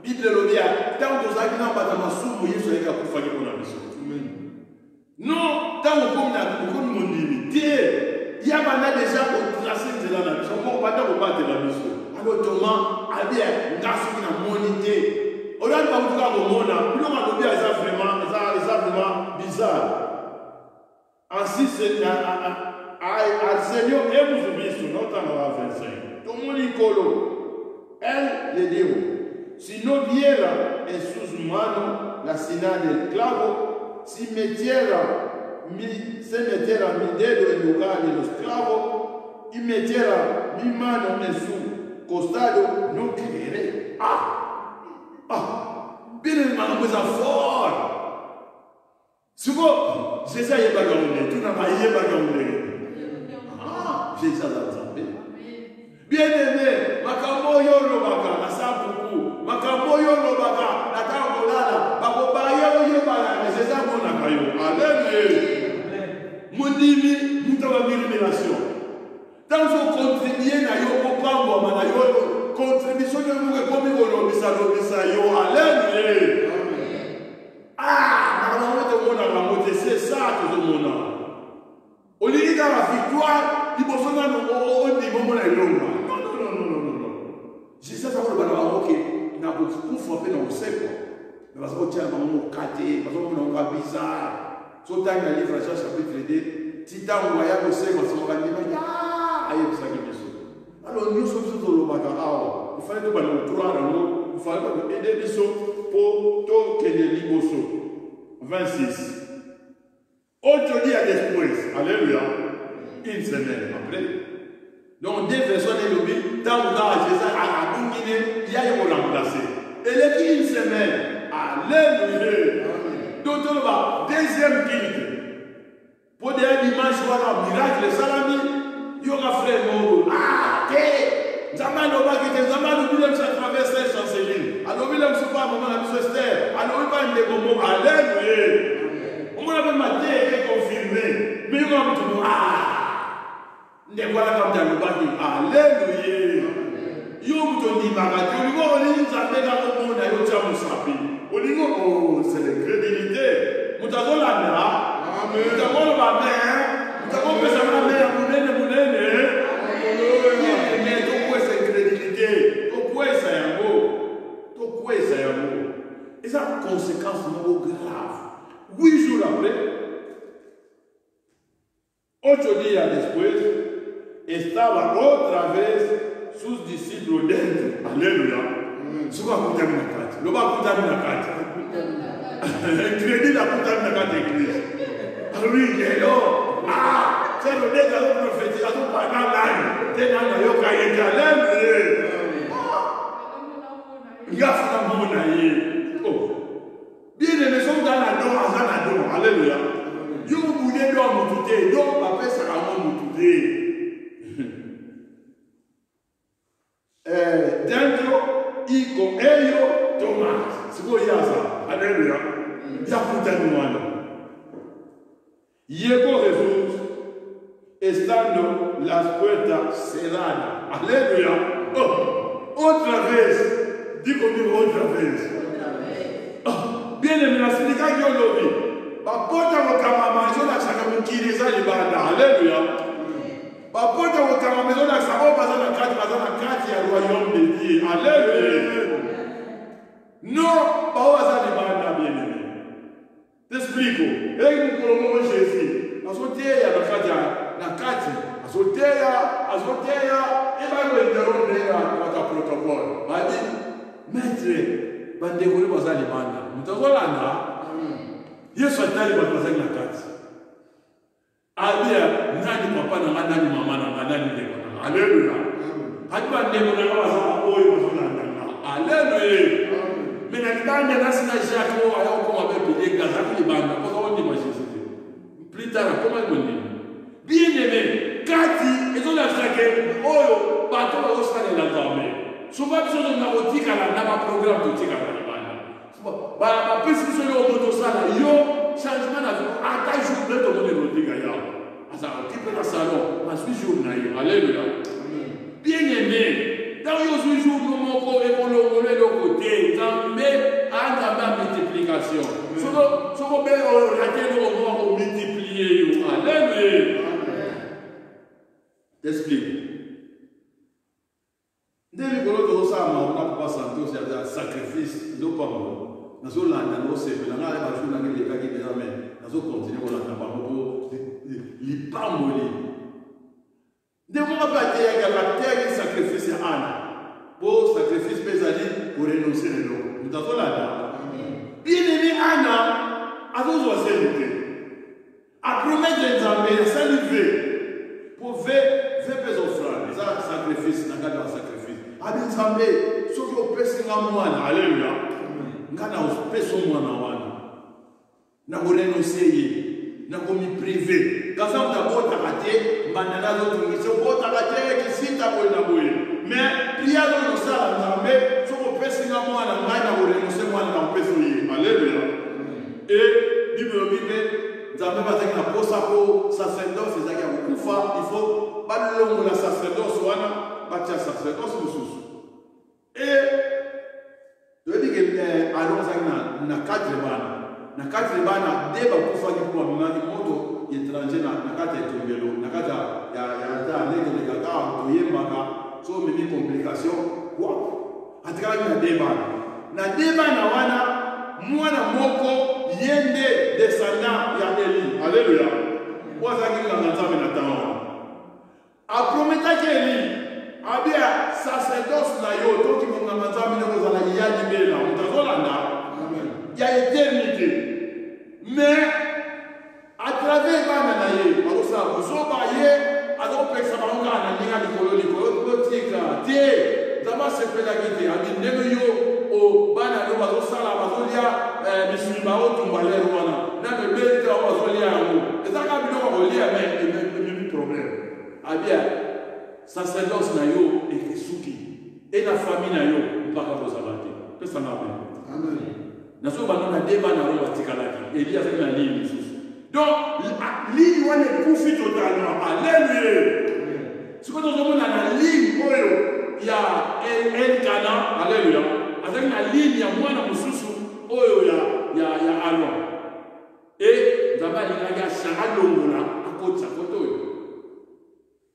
Bible le dit, tant que ça n'a pas de sous, vous y serez capable de faire mon ambition. Non, tant que vous avez beaucoup de monde limité, il y a déjà tracé de la mission. On va pas de la mission. Alors, Thomas a dit, on a fait une monité. On a pas vu le monde, nous on a dit, c'est vraiment bizarre. Ainsi, c'est un Seigneur et vous oubliez sur notre temps 25. Tout le monde est colo. Elle, les déo. Si no diera en sus manos la señal del clavo, se metiera mi dedo en lugar de los clavos y metiera mi mano en su costado, no creeré. Bien hermano, pues fort. Suko, Jésus est bagaoulé, tout n'a pas yé bagaoulé. Jésus a entendu. Bien aimé, makambo yolo baka, na sapuku, makambo yolo baka, na kambolala, bakobayo yo baka, mais c'est ça qu'on a kayo. Alléluia. Mundimi, mutawa révélation. Dans son contribuer na yo kopambo mana yo, contribution de nous comme ko bisa yo. Alléluia. Ah, maman te mona la moté, c'est ça que je mona. On dit dans la victoire, il faut s'en aller au niveau de la longue. Jésus a dit que n'a pas pour frapper dans le cercle. Mais parce que tiens dans mon quartier, parce que on a bizarre. Sur ta livre Jean chapitre 2, Tita on voyait au cercle, on s'en va dire aïe ça qui est sûr. Alors nous sommes sur le baga ah, il fallait que nous trois dans nous, il fallait que aider les choses pour tout que les liboso. 26. Aujourd'hui à después, alléluia. Une semaine après. Donc, des personnes éloignées, tant que Jésus a abouminé, il y a eu remplacé. Et les dit une semaine, alléluia. Donc, on va, deuxième guide. Pour des dimanches, voilà, miracle, salami, il y aura frère Mongo. Ah, ok. Zaman oba qui était zaman, nous voulons se traverser les Champs-Élysées. Alors, nous voulons se faire un moment à la Esther. Alors, nous voulons des bonbons, alléluia. On m'a maté et confirmé. Mais on m'a dit, ah. Ne voilà comme dans le bâti. Alléluia. Yo mutoni magati. On dit on est jamais dans le monde. Yo tient mon sapi. On dit oh c'est la crédibilité. Mutazon la mère. Amen. Mutazon la mère. Mutazon que ça la mère. Moulene. Mais tout quoi c'est crédibilité. Tout quoi c'est un mot. Tout quoi c'est un mot. Et ça a une conséquence grave. 8 jours après. 8 días después. Estaba otra vez sus discípulos dentro. Aleluya. Suka kutamina kati. Loba kutamina kati. Crédit la kutamina kati église. Oui, hello. Ah, c'est le dégât de prophétie. À tout pas dans l'âne. T'es dans la yoka et calme. Yafuna mona ye. Oh. Bien aimé, sont dans la don, dans la don. Alléluia. Yo boudé do mutute. Yo papa sera mutute. Dentro y con ellos Tomás. Si voy a hacer, aleluya. Ya puta mi mano. Llegó Jesús estando las puertas cerradas. Aleluya. Oh, otra vez. Digo otra vez. Oh, viene la explica yo lo vi. Va porta lo camama, yo la saca mi kiriza y banda. Aleluya. Bapota wakama maison na sabo bazana kati ya royaume de Dieu. Alléluia. Non, pas bazana banda bien-aimé. L'esprit explico. Ele colocou Jésus. Azoteia na kati. Azoteia. E vai interromper a protocolo. Vai maître, bandegoli bazali banda. Mutazolanda. Yesu atali bazali na kati. Abia nani papa na nani mama na nani ndeko. Alléluia. Hadiba ndeko na bazala oyo bazolanda. Alléluia. Mais na nasina Jacques ayo ko abepele gazaki banda ko on dit Jésus. Plus tard comment on dit. Bien aimé, kati ezola chake oyo bato ba osale la dormir. Souvent besoin de narotika na programme de tika na banda. Ba pesi so yo moto sala yo changement na ata jour de to mo rotika ya. Asa okipe na salon, ma suis jour na yo. Alléluia. Bien aimé, dans le jour où mon corps est le côté, mais à la multiplication. Ce qu'on peut rater, on va multiplier. Alléluia. T'explique. Dès que l'on n'a pas senti un sacrifice, nous parlons. Nous sommes là, nous sommes là, nous sommes là, nous sommes là, nous sommes continuer à de moi, il sacrifice à Anna. Pour sacrifice pesadi pour renoncer les noms. Nous avons là. Bien aimé Anna, à tous os à promettre les armées, à s'enlever pour faire des offrandes. Ça, sacrifice, n'a pas de sacrifice. À des armées, ce que vous pensez à moi, alléluia. N'a pas de moi, n'a pas renoncer. Na komi privé kaza d'abord takate bandana zo tungiso ko takate kisita ko na boye mais priya no sala nzambe so ko pesinga mwana ngai na bole no se mwana na peso yi alléluia et bible nzambe bazaki na posa ko sacerdoce ezaki ya kufa il faut balongo la sacerdoce wana batia sacerdoce mususu et de dire que allons na quatre bana na kati bana deba kufa ki kwa mimani moto étranger na kati ya tombelo na kati ya ta ndege de kaka to yembaka so mini complication kwa atikala na deba na wana mwana moko yende descendant ya Eli alléluia waza kinga nzambe na tawo a prometa ke Eli abia sacerdoce na yo to ki munga nzambe na kozala yaji bela mutazolanda il y a éternité. Mais à travers Bananaye, vous savez, alors que ça va en l'écolotika, d'abord c'est pédagogique. À Nemeyo, au Banano, au Sala, Bazolia, Missilba, au Tumbalé, Wana, n'a le bête à Bazolia, et ça a bien relié avec le même problème. Ah bien, sacerdoce Nayo et Kisuki, et la famille Nayo, pas qu'à vous abattre. Que ça m'a bien. Amen. Naso banana deba na roba tikalaki Eli avec la ligne donc ligne wana kufi totalement alléluia ce que nous avons la ligne oyo ya Elkana alléluia avec la ligne ya mwana mususu oyo ya Aaron et d'abord il y a Shahalongola à côté oyo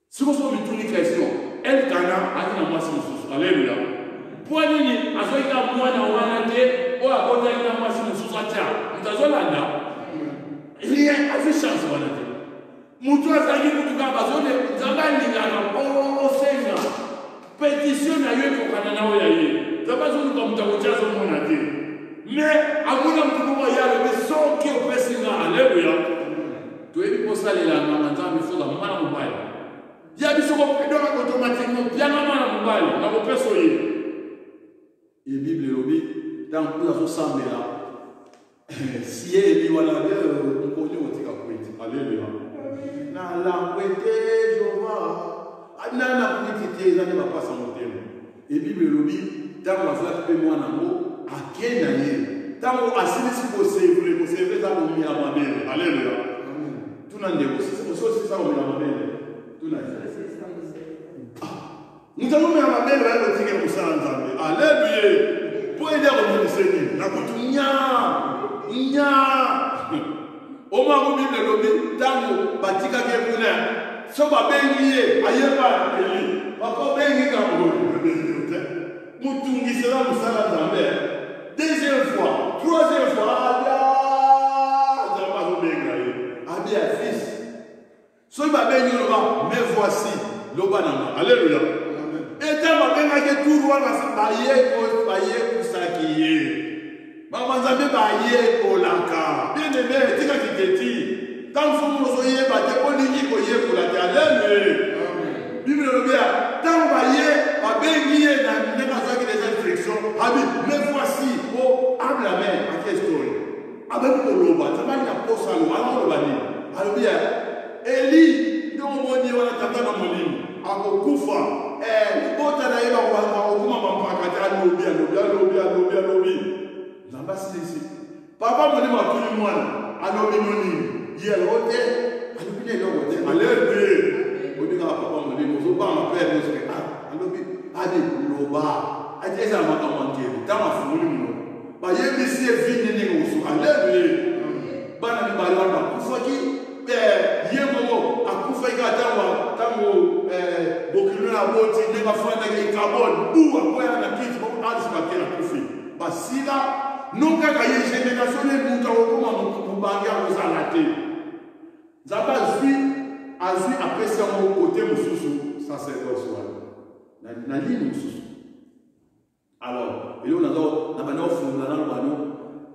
ce que sont les question Elkana avec la mwasi mususu alléluia pour nini azoika mwana wana te ou à côté de la machine sous sa terre, nous avons là, il y a assez de chance. Moutou a fait que nous avons besoin de pétition à eux pour Canada. Nous avons besoin de comme tu as dit. Mais à vous, nous avons le son qui est au président. Alléluia. Tu es pour ça, les là, il faut la main mobile. Il y a des choses qui sont automatiquement bien la main mobile. Nous avons personne. Et la Bible lobby. Dans la société là, si elle dit voilà, on connaît au tika poétique. Alléluia. Na la poétique, je vois. Na la poétique, ça ne va pas s'en monter. Et Bible lobby, dans la société moi n'amo, à quel année, dans la société pour c'est ça pour m'y amener. Alléluia. Tout n'a pas c'est ça pour m'y amener. Tout n'a pas. Nous allons m'y amener là le tika pour ça ensemble. Alléluia. Pour aider à revenir, la coutume, au moment où le lobby, Tango, Batika Kepuna, Soba Bengier, Ayeba, Papa Bengi Kambo, Moutungi sera Moussala Zambé, deuxième fois, troisième fois, Lobanama. Alléluia. Et dans ma main, il y a tout le monde qui s'acquiert. Maman Zambé baye kolaka. Bien aimé, dis que tu te dis. Tant que vous soyez battu, on dit qu'il y a pour la terre. Bible le bien. Tant baye, ma bénie n'a pas des infections. Mais voici, oh, âme la main, à quelle histoire? Avec le loba, ça va y avoir pour ça, alors le bani. Alors bien, Eli, nous on dit on a tata dans mon lit. Ako kufa, bota na iba kwa kuma mampakata lobi. Namba sisi. Papa moni matuli mwana, alobi noni. Yelote, alobi ne lote. Alerte. Odi ka papa moni mozo ba ma père mozo. Alobi ade loba. Ade eza makamangeli. Tama fumuli mno. Ba yebi si evine ne usu. Alerte. Bana ni bali wana kufa ki yemo akufa ikatawa tango bokilo na boti ndeka fana ke carbone bu akoya na kiti ko adisi bakela kufi basila nunca kaye génération ne muta okoma mubangia kozalate zaba azui apesa mo côté mususu sacerdoce wana na lini mususu alors et on a na bana ofungula na bano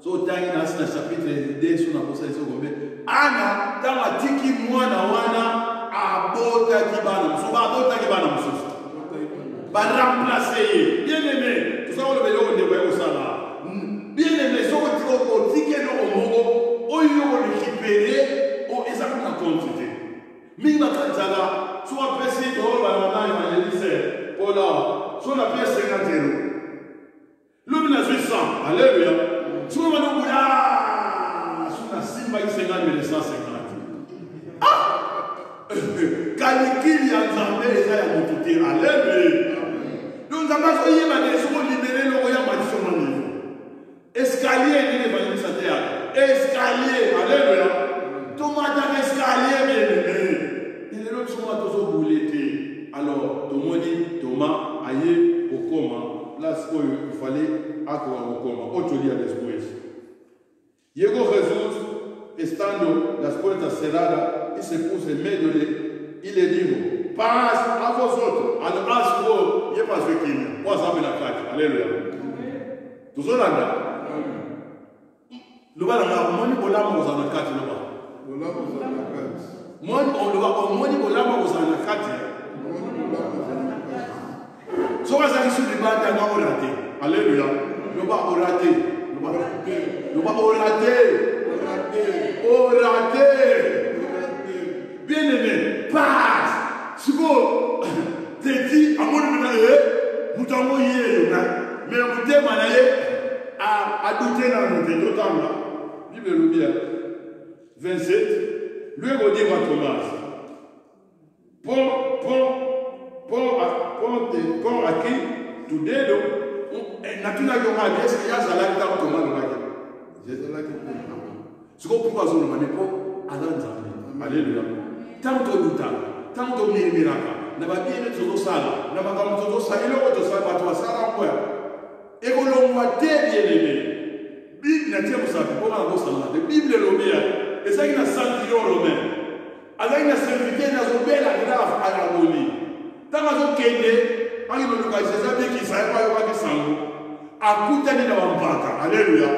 so tangi na sina chapitre 2 sur na kosa iso gombe ana tama tiki mwana wana abota kibana so ba abota kibana mususu ba remplacer bien aimé tout ça on le veut on devrait au sala bien aimé so ko tiki no omongo oyo ko récupérer o ezaka na quantité mingi bakatala so apesi do ba na evangeliste pola so na pièce 50 euros l'homme na 800 alléluia. Si vous avez dit, ah, sur la simba, il 50 150. Ah! Calcul, il y a un zambé, il y a un mototé. Alléluia. Donc, nous avons dit, il faut libérer le royaume à son niveau. Escalier, il est venu sur terre. Escalier, alléluia. Tomate escalier, bien aimé. Il est là, sur ma tozo bouleté. Alors, tout le monde dit, Thomas, aïe, au coma. Place où il fallait accorder au coma. Autre dia después. Llegó Jesús, estando las puertas cerradas, y se puso en medio y le dijo, paz a vosotros. Al asco, y es para su equipo. Vamos a ver la calle. Aleluya. ¿Tú sabes nada? Lo va a dar, moni volamos a la calle, lo va. Volamos a la calle. Moni volamos a la calle. So was I should be bad and orate. Alléluia. Ne pas orater. Ne pas orater. Bien aimé. Passe. Si vous te dites, à mon avis, vous t'envoyez, mais vous demandez à douter dans notre temps. Bible le bien. 27. Lui, vous dit à Thomas. Pon aqui tu dedo natuna yo ma Yesu ya zala ta ko ma lo ba je zala ke siko pour zo no manepo alanza alléluia tanto luta tanto miraka na ba bien to sala na ba ka to sala ile ko to sala ba to sala ko e ko lo mwa te bien aimé bible na tie musafi ko ma ko sala de bible lo bia e sa ina santi yo lo men ala ina servite na zo bela grave ala boli tanga zo kende angi no luka sesa be ki sai pa yo ka sango akuta ni na wampaka haleluya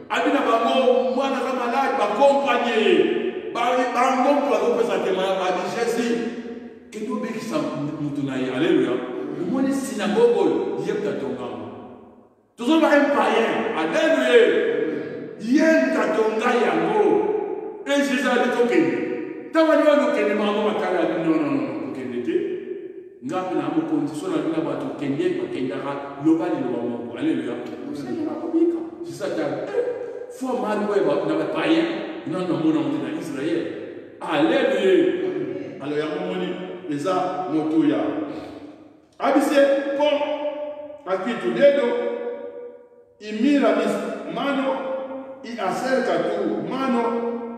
abina bango mwana kama la ba compagnie ba ngo kwa ko pesa tema ba Jésus kendo be ki sam mutu na ye haleluya umoni synagogue yepta tonga tuzo ba empire haleluya yenta tonga yango e Jésus ali tokende tawani wa kende mango makala no ngapi na mukonzi so na bina bato kende bakendaka lobali lo bamongo alléluia c'est ça ta faut mal ouais na ba païen non mona mona Israël alléluia alors ya momoni eza motuya abise pon akitu dedo imira mano I acerca tu mano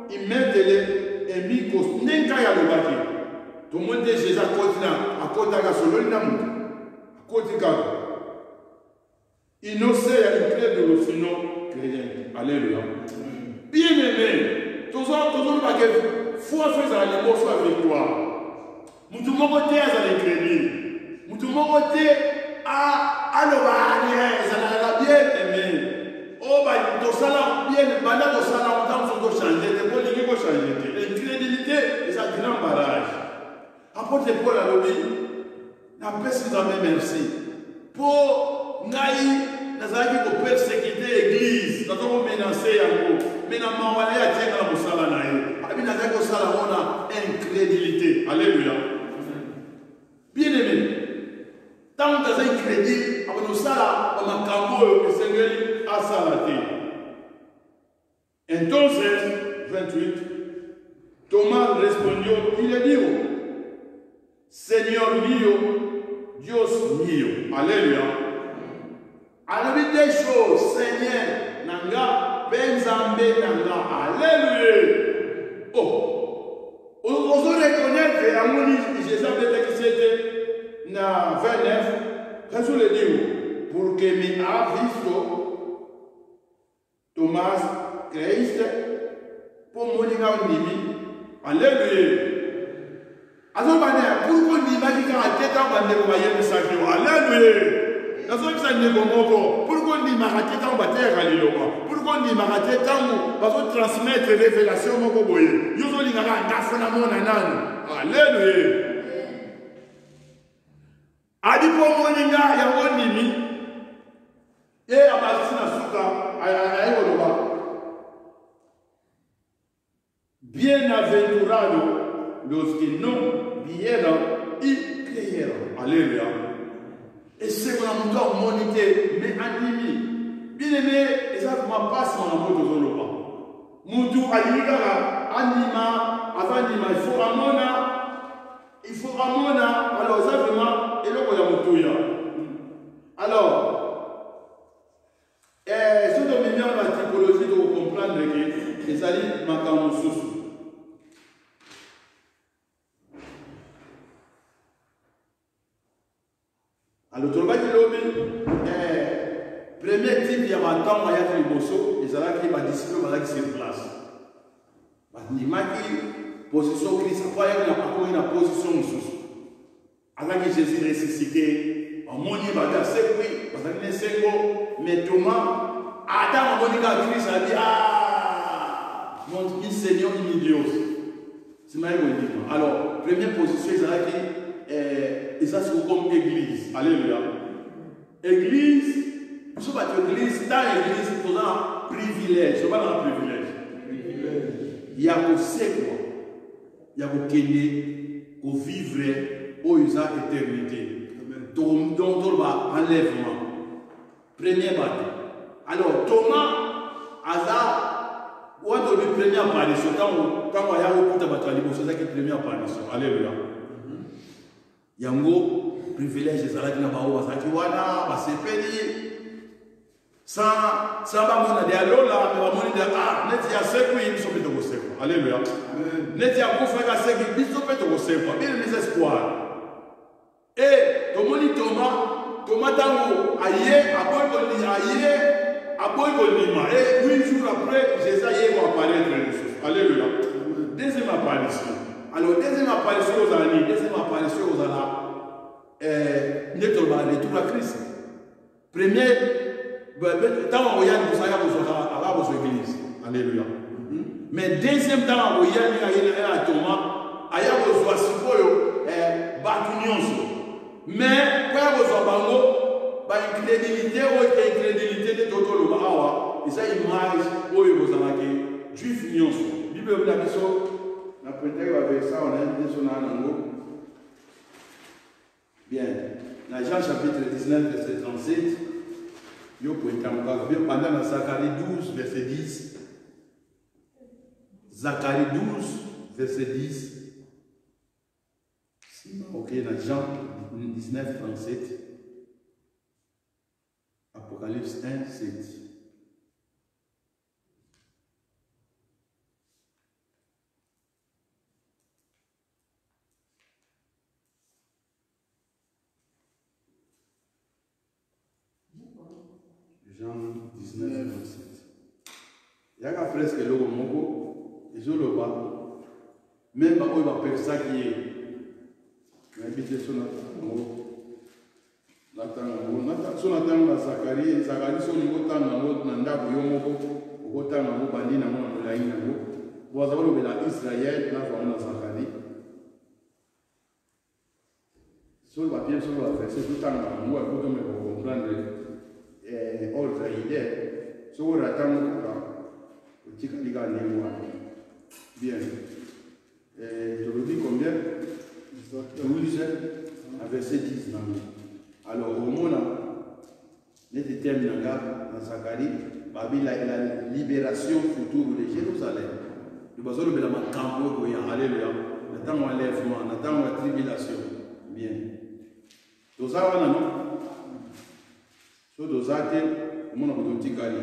y métele en mi costado nenka ya lobaki. Tout le monde dit Jésus à côté de la solide, à côté de la innocent et près de l'offinon chrétien. Alléluia. Bien aimé, toujours, il faut faire les mots sur la victoire. mutu moko te azala crédit mutu moko te aloba ezalaka bien aimé oyo tosala bien banda tosala ntango so tochange te kolingi kochange te incrédulité eza grand barrage apôtre Paul alobi napesi nzambe merci mpo ngai nazalaki kopersécuté église naza komenace yango me na mawa na ye atienga na mosala na ye abi nazalaki kosala ngo na incrédulité alleluya bien aimé ntango taza incrédule akonosala bamakambo oyo esengeli asala te. Entonces 28 Tomás respondió y le dijo Señor mío, Dios mío. Alléluia. Alors des choses, Seigneur, nanga, benzambe nanga. Alléluia. Oh, on se reconnaître, à mon Jésus avait dit que c'était na 29, Jésus le dit, pour que me ha visto Tomás creíste, pour mon nimi. Alléluia. Azobane pourquoi ni magika ateta bande ko bayemi sakyo alléluia nazobisa ndeko moko pourquoi ni marateta batera liloko pourquoi ni marateta ngo bazo transmettre révélation moko boye yozo lingaka ndafona mona nani alléluia adi po moninga yango nimi abasina suka ayoloba bienaventurado los que no vieron y creyeron. Alléluia. Et c'est qu'on a monté en monité, mais animi. Bien aimé, et ça ne passe dans la moto de l'Europe. Moutou, Aïgara, anima, avanima, il faut ramona. Alors, ça vraiment, et là, on a moutouya. Alors, ce que nous avons la typologie de comprendre que les alliés manquent sous. Alors, tout le monde premier type, il y a un temps, il y a des bossos, ils ont des disciples sur place. Il y a une position Christ, après il y a une position sous. Alors que Jésus ressuscité, en moni, il va dire, c'est oui, parce qu'il est séco, mais Thomas, Adam, en moni, Christ a dit, mon Seigneur, il est Dieu. C'est ma dire. Alors, première position, ils ont et ça c'est comme église. Alléluia. Église, je ne sais pas église, dans l'église, il y a un privilège. Je ne sais pas un privilège. Il y a un séquoia. Il y a un kéné, un vivre, où il y a éternité. Donc, on va enlèvement. Premier bâton. Alors, Thomas, Hazard, où est la première apparition? Quand on y a un coup de bâton, c'est ça qui est la première apparition. Alléluia. Yango privilège ezalaki na bao bazalaki wana basepeli sans bamona de alola me bamoni de neti ya sekui biso mpe tokosekwa alleluya neti ya kufaka seki biso mpe tokosekwa bien mes espoirs et tomoni Thomas tango aboyi kolima et 8 jours après Jésus aye koapparaître lisusu alléluia deuxième apparition. Alors, deuxième apparition aux années, deuxième apparition aux années, retour à Christ. Premier, temps où il y a une église. Alléluia. Mais deuxième temps où il y a un Thomas, il y a un Batunion. Mais, quand il y a une crédibilité de Toto Lobawa, et ça, image où il y a un juif union. Bible de la mission. Avec ça, on a un peu son bien. Dans Jean chapitre 19, verset 37, pendant Zacharie 12, verset 10, Zacharie 12, verset 10, ok, dans Jean 19, 37, Apocalypse 1, 7. Jean 19, 27. Il y a presque le mot, et je le vois. Même quand il va faire ça qui est habité sur notre la Zacharie, son niveau tant nanda buyomoko, au temps où bandi n'a pas la inabo. Vous avez la Israël, là, on a Zacharie. Sur le papier, sur le verset, tout le temps, nous avons comprendre ordre idée. Sur le temps, le petit caliga n'est pas bien. Je le dis combien? 12, verset 10. Alors, au moment les thèmes dans Zacharie, la libération future de Jérusalem. Nous avons besoin de campo, alléluia. Nous avons l'enlèvement, nous avons la tribulation. Bien. Tout ça, on a non? So, tout ça, on a besoin de Tikali.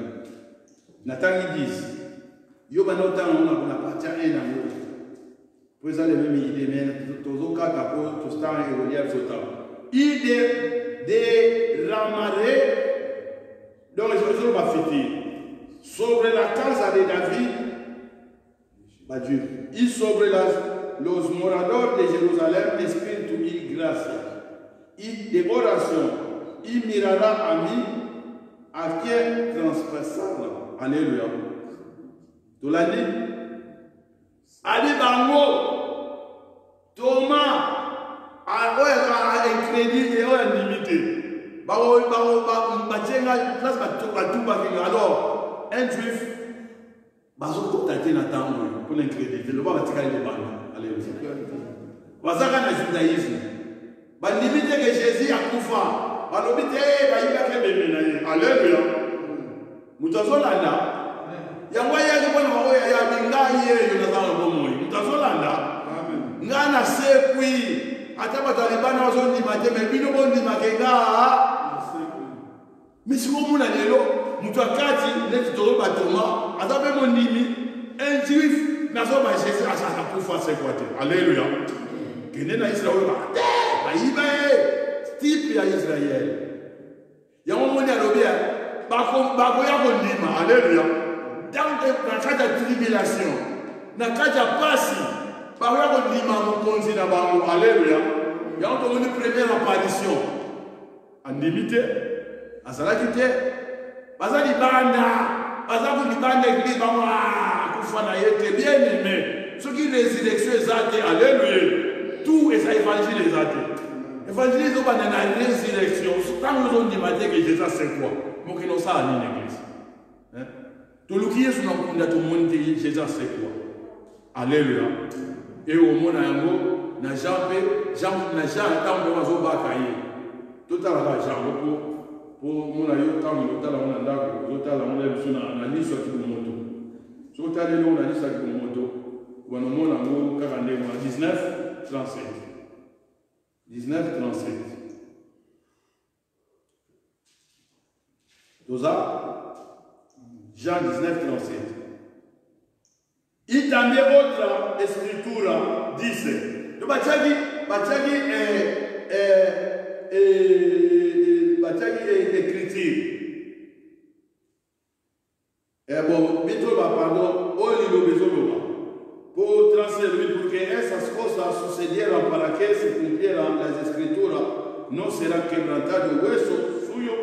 Nathan, ils disent, yo ba no temps on a partir un an. Pour ça, les mêmes idées, mais tout ça, capo, tout ça, et relief, tout ça. Idée de ramarrer, donc je vais fêter sobre la casa de David, Dieu, y sobre los moradores de Jerusalén, espíritu y gracia, y de oración, y mirará a mí, a quien transpassarla. Alléluia. Tu l'as dit? Ali Bango, Thomas, a un crédit et un limité. Alors, un juif, il faut contacter Nathan pour un crédit. Il va tirer les banques. Alléluia. Parce que le judaïsme, il limite que Jésus a Koufa. Il limite que Alléluia. Mutazolanda. Yangwaya ya bingai ye Jonathan Bomoi. Mutazolanda. Ngana sekwi. Ata batalibana wazondi mateme bino bondi makenga. Mais si vous avez un Thomas, un juif, n'a pas Jésus à sa pour faire quoi. Alléluia. Qu'il est Israël, type à Israël. Il y a un moment où il y a alléluia. Dans la cas de tribulation, dans la cas de passé, alléluia. Il y a une première apparition en limité. Azalakite bazali banda bazaku libanda église bamwa kufana yete bien aimé ce qui résurrection ezate alléluia tout est ça évangile ezate évangile zo bana na résurrection tant nous on dit que Jésus c'est quoi mon que nous ça en église hein tout le qui est sur notre tout le monde dit Jésus c'est quoi alléluia et au monde yango na Jean na Jean tant que wazo bakaye tout à la Jean pour mon aïe, quand on a la moto, on a la liste de moto. Si on a la liste de moto, on a 19, 37. 19, 37. Tout ça, Jean 19, 37. Et también otra escritura dice, écriture. Et bon, pardon, pour transférer, pour que esas cosas sucedieran para que se cumplieran las escrituras, no será quebrantado el hueso suyo.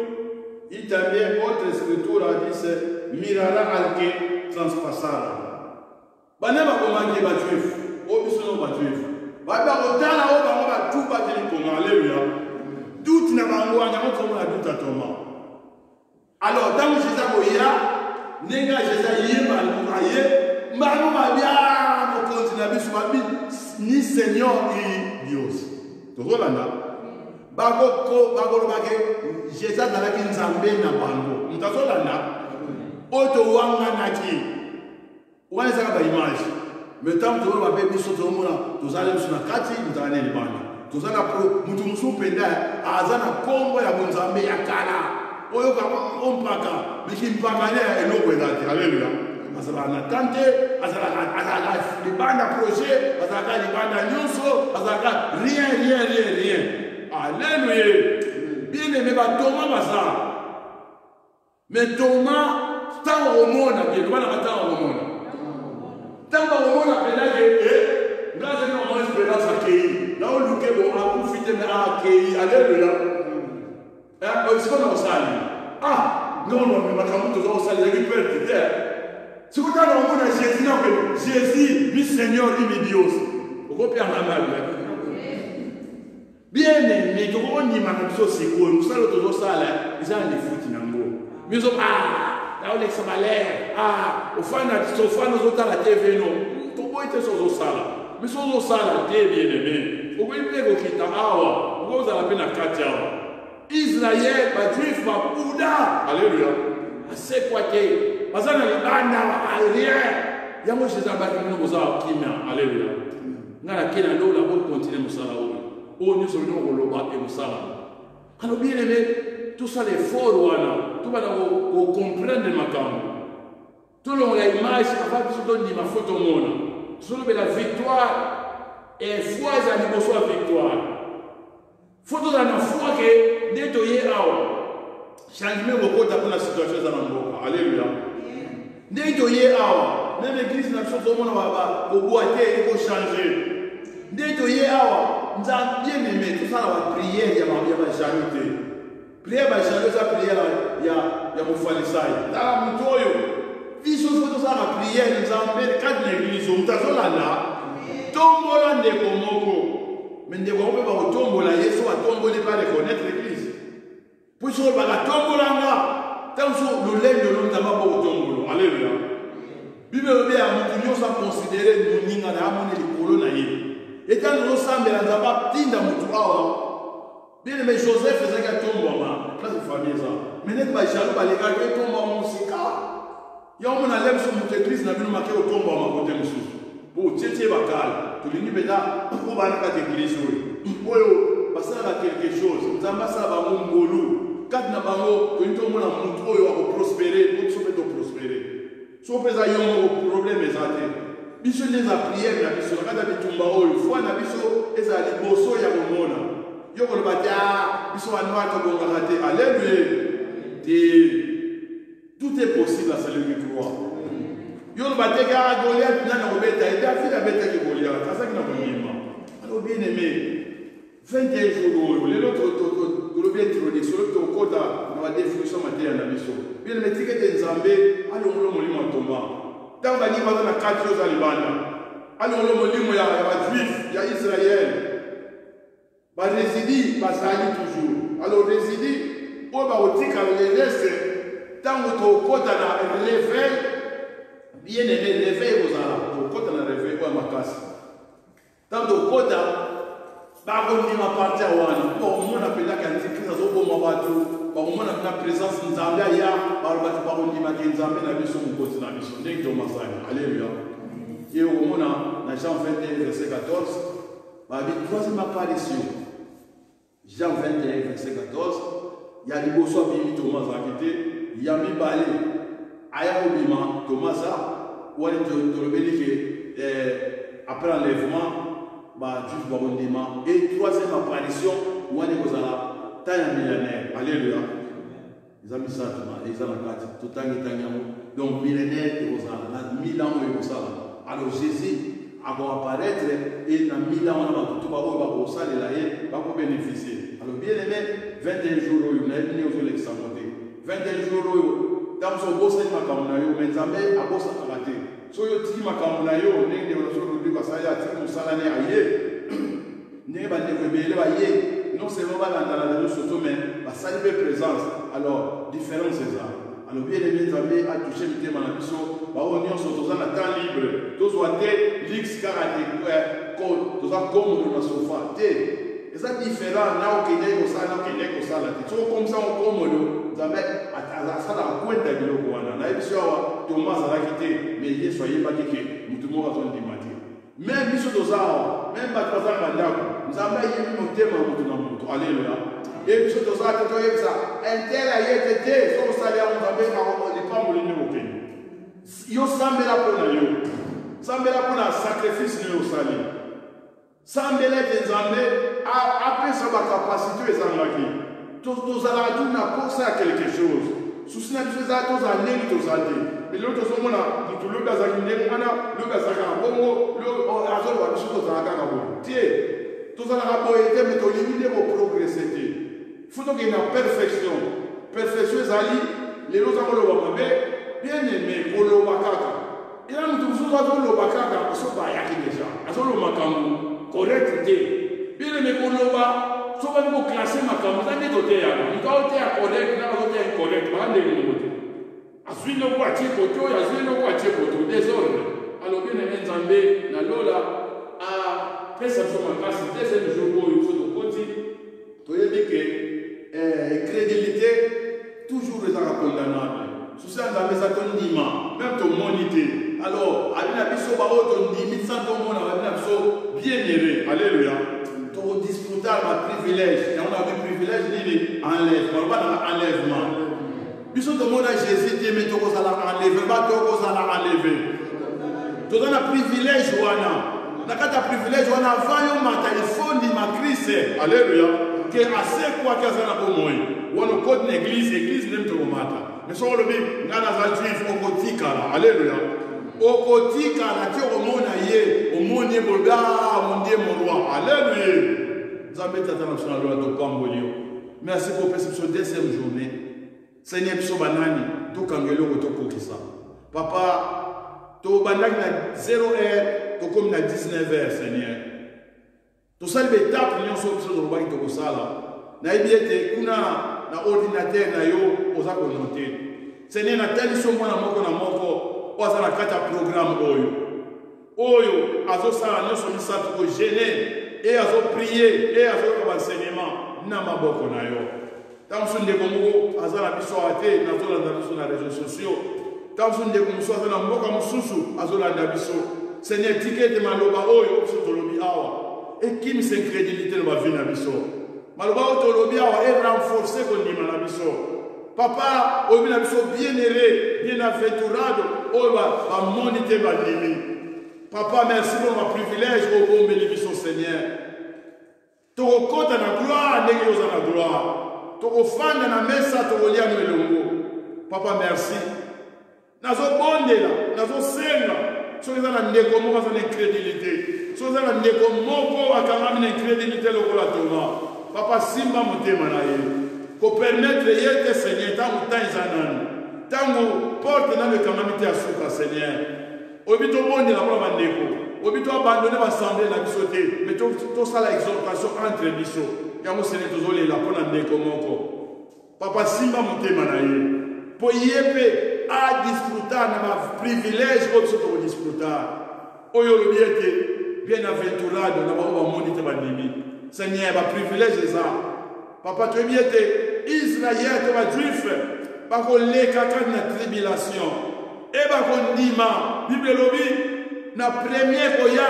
Y también otra escritura dice, mirará al que traspasara. Banema commande batuf, obisono batuf. Baba otala oba oba tuba tili koma, alléluia. Doute n'a pas moi, n'a pas doute à Thomas. Alors, dans Jésus Boya, Nega Jésus Malouaye, Malou Mabia, mon continent, ni Seigneur ni Dios. Tout le monde Bagoko, Jésus n'a pas qu'une zambé n'a pas d'eau. Nous t'avons là, Oto Wanga Naki, Ouane Zaba image. Mais tant que vous avez mis sur le monde, vous allez sur la carte, vous allez les bandes. Tozana pro mutu musupenda azana kombo ya bunzambe ya kala oyo kama ompaka bikimpaka ne eloko ezati alléluia azala na tante azala libanda projet azala libanda nyonso azala rien alléluia bien aimé ba Thomas basa mais Thomas tant au monde bien bana tant au monde appelé grâce à nos espérances accueillies. Là où nous avons Quand on a Jésus, Jésus, lui Seigneur, lui Dieu. Pourquoi Pierre n'a pas bien aimé, tu vois, on dit que c'est quoi, nous sommes tous au salaire, ils ont des foutus dans le mot. Mais ils ont, là on est ça l'air, au fin nous autres à la TV, non, pourquoi ils sont au salaire? Mais ils sont au salaire, bien aimé. Pourquoi ils peuvent quitter Awa, pourquoi vous avez la peine à Katia? Israël, ma juif, ma Bouddha, alléluia. C'est quoi que, parce que dans les bandes, rien, il y a moi chez Zabak, nous vous avons qui m'a, alléluia. Nous avons qui n'a l'eau, la bonne continue, nous avons. Oh, nous sommes au Loba et au Salam. Alors, bien aimé, tout ça, les forts, tout va comprendre ma camp. Tout le monde a l'image, avant de se donner ma photo, tout le monde la victoire et foi, ça dit bonsoir victoire. Photo dans la foi que nettoyer à changement au côté de la situation dans le monde. Alléluia. Nettoyer à même l'église n'a pas besoin de boiter et de changer. Nettoyer à nous avons bien aimé tout ça, la prière, il y a charité. Prière, ça prière, il y a mon falisaï. Dans la moutoyo, il faut tout ça, la prière, nous avons fait 4 églises, nous avons là, tombola de Komoko. Mais nous avons tombola, il faut tombola pas reconnaître l'église. Puis sur le tombola là, tant que le lait de l'homme n'a pas tombola. Alléluia. Bible dit à nous sommes considérés nous n'avons pas les colons. Et quand nous sommes dans la tinda mutuawa, bien aimé Joseph faisait qu'un tombe là c'est famille ça. Mais n'est pas jaloux les gars qui tombent en musica. Il y a un élève sur notre église n'a vu marqué au tombe en côté monsieur. Pour tirer bakal, tout le monde là pour aller à l'église oui. Oyo, parce que là quelque chose. Nous avons ça va mon golou. Quand nous avons que nous tombe en mutuo va prospérer, nous sommes de prospérer. Si on peut avoir un problème exact. Biso les a prié na biso kada bitumba oyo fois na biso ezali boso ya komona yo ko batia biso wanwa to bonga raté alléluia tout est possible à celui qui croit yo le bateka Goliath na robeta et David a bêta que Goliath ça qui na bonima alors bien aimé 21 jours les autres le bien introduction le kota na définition matérielle na biso bien aimé tikete nzambe alors on le molimo tomba. Dans la ligne, on a 4 choses à l'Ibanda. Alors, il y a Juif, il y a Israël. Il réside, il toujours. Alors, réside, on va dire que les restes, tant que tu as un réveil, bien aimé, réveil, vous avez un réveil, ou un macasse. Tant que tu as ma partie à Wana, on a appelé la quantité de Zobo on a la présence de Zambia, par le Nima qui est Zambia, la mission au côté de la mission. Alléluia. Et au moment où Jean 21, verset 14, la troisième apparition. Jean 21, verset 14, il y a des beaux bimi Thomas habité, il y a mis balé, Aya Obima, Thomas, où elle est après l'enlèvement. Et troisième apparition, où on est taille millénaire. Alléluia. Les amis, ça, ils ont la carte. Tout donc, millénaire, et vous avez 1000 ans, et vous alors, Jésus va apparaître, et dans 1000 ans, on va tout va bénéficier. Alors, bien aimé, 21 jours, on a venu aux élections. 21 jours, dans son boss, il m'a mais jamais à boss à rater. So yo tiki makambo na yo ndenge on a basala tiki musala ne aye ne ba ne rebelle ba ye non seulement ba dans la réseau sociaux mais ba saluer présence alors différence c'est ça alors bien aimé Nzambe a touché le thème na biso ba on nyonso toza na temps libre tozwa te lix karaté ko toza comme na sofa te eza différent na okende ko sala te so comme ça on comme Nzambe asala kwenda biloko wana na biso awa Thomas azalaki te mais Yesu ayebaki ke mutu moko azondima te même biso tozala même bato bazala bandako Nzambe ayebi motema mutu na mutu alléluia et biso tozala te toyebisa intel ayete te so osali yango Nzambe lipango lini okende yo sambela mpo na yo sambela mpo na sacrifice nini osali sambela ete Nzambe apesa bakapasité ezangaki tozalaka tu na posa ya quelque chose susi na biso eza tozala ndenge tozala te mais lelo tozomona mutu lobi azalaki ndenge wana lobi azalaka na bongo azoloba biso tozala kaka boye te tozalaka boye te mais tolingi nde koprogresse te fo tokende na perfection ezali lelo oza koloba mabe bien aimé koloba kaka moko azoloba kaka so bayaki déjà azoloba makambo correct te bien aimé koloba so bani koklasse makambo eza nde toteyaka moto aoteya correct na azoteya incorrect baandeli mongo te azwi loko atie koto oyo azwi loko atie koto désordre alobi nene nzambe na lola apesa biso makasi deuxième jour oyo so tokoti toyebi ke crédibilité toujours ezaka condamnable susi ya nzambe eza tondima même tomoni te alors abi na biso baoyo tondimi sans tomona babi na biso bien ere alleluya todisfruta baprivilège yango na bi privilège nini enlève maloba nanga enlèvement biso tomona jésus te me tokozala enlève ba tokozala enlève toza na privilège wana na kati ya privilège wana avant yo mata ifo ndima kriste alleluya ke asekwaki aza na bomoi wana okoti na église ndemi tokomata mais soko olobi nga naza juif okotikala alleluya okotikala ti okomona ye omoni ye bolobi mondie moroi alleluya nzambe tata na biso na lola topamboli yo merci kopesa biso deuxième journée seigneur biso banani tokanga eloko tokokisa papa tobandaki na 0 heure tokomi na 19 heure seigneur tosali baetape nyonso biso tolobaki tokosala nayebi ete kuna na ordinateur na yo oza konote seigneur natali so mwana moko na moko oyo aza na kati ya programme oyo azosala nyonso misato kogene e azoprie e azoyoka baenseignement na maboko na yo ntango so ndeko moko aza na biso awa te nazolanda biso na réseaux sociaux ntango so ndeko mosusu aza na mboka mosusu azolanda biso seigneur tika ete maloba oyo biso tolobi awa ekimisa incrédulité na bavi na biso maloba oyo tolobi awa erenforce kondima na biso papa oyebi na biso bien aimé bien aventurado oyo bamoni te bandimi papa merci pour ma privilège obombeli biso seigneur tokokota na gloire ndenge oza na gloire tokofanda na mesa tokolia no elongo papa merci nazobondela nazosenga soki eza na ndeko moko aza na incrédulité soki eza na ndeko moko akangami na incrédulité lokola toma papa simba motema na ye kopermettre ye te seigneur ntango ntan eza nani ntango porte nano ekangami te asuka seigneur oyebi tobondela mpona bandeko oyebi toabandone basemble na biso te mais tosala exhortation entre biso yango seigneur tozolela mpona ndeko moko papa simba motema na ye mpo ye mpe adisfruta na baprivilège oyo biso tokodisfruta oyo olobi ete bien aventurado na bao bamoni te bandimi seigneur baprivilège eza papa toyebi ete israel to bajuif bakoleka kati na tribulation e bakondima bible elobi na premier koya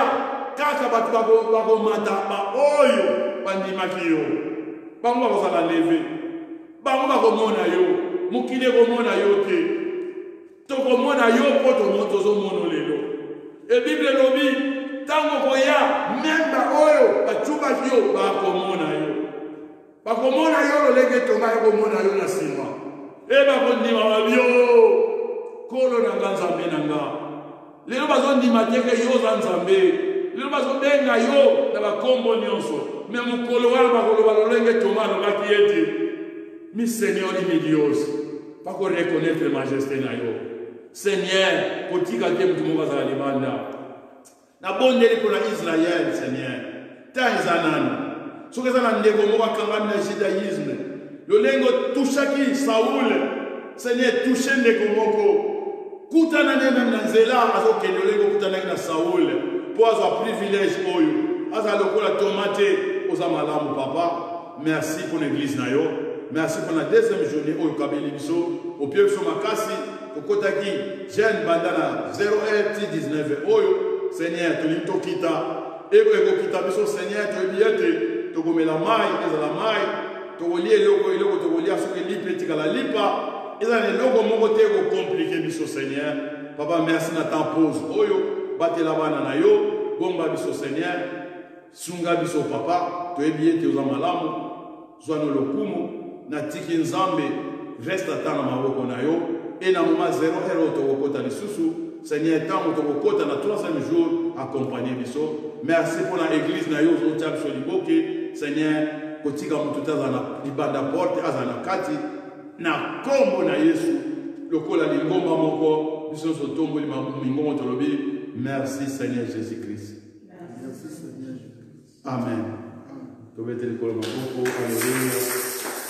kaka bato bakomata baoyo bandimaki yo bango bakozala leve bango bakomona yo mokili ekomona yo te tokomona yo mpo tozomona lelo e bible elobi ntango koya meme baoyo bacubaki yo bakomona yo bakomona yo lolenge tonga ekomona yo na nsima e bakondima babio kolo na nga nzambe na nga lelo bazondima teke yo oza nzambe lelo bazobenga yo na bakombo nyonso me mokolo wana bakoloba lolenge tonga alobaki ete mi seigneur mi dios bakoreconnaître majesté na yo seigneur kotika te motu moko azala libanda nabondeli mpona israel seigneur ta eza nani soki eza na ndeko moko akangami na judaïsme lolenge otushaki saul seigneur tushe ndeko moko kutana nde meme na nzela azokende lolenge okutanaki na saul mpo azwa privilège oyo aza lokola toma te oza malamu papa merci mpona église na yo merci mpona deuxième journée oyo okabeli biso opie biso makasi okotaki jeune banda na 0 oyo seigneur tolingi tokita ekokita biso seigneur toyebi ete tokomela mai ezala mai tokolia eloko tokolia soki lipa etikala lipa eza na eloko moko te ekokomplike biso seigneur papa merci na temps pause oyo batela bana na yo bomba biso seigneur sunga biso papa toyebi ete oza malamu zwa no lokumu natiki nzambe reste ata na maboko na yo e na moma 0 oyo tokokota lisusu seigneur ntango tokokota na 3e jour accompagne biso merci mpona église na yo ozotia biso liboke seigneur kotika motu te aza na libanda porte aza na kati na nkombo na yesu lokola lingomba moko biso nyonso tomboli mingongo tolobi Merci Seigneur Jésus-Christ. Merci Seigneur Jésus-Christ. Amen. Alléluia.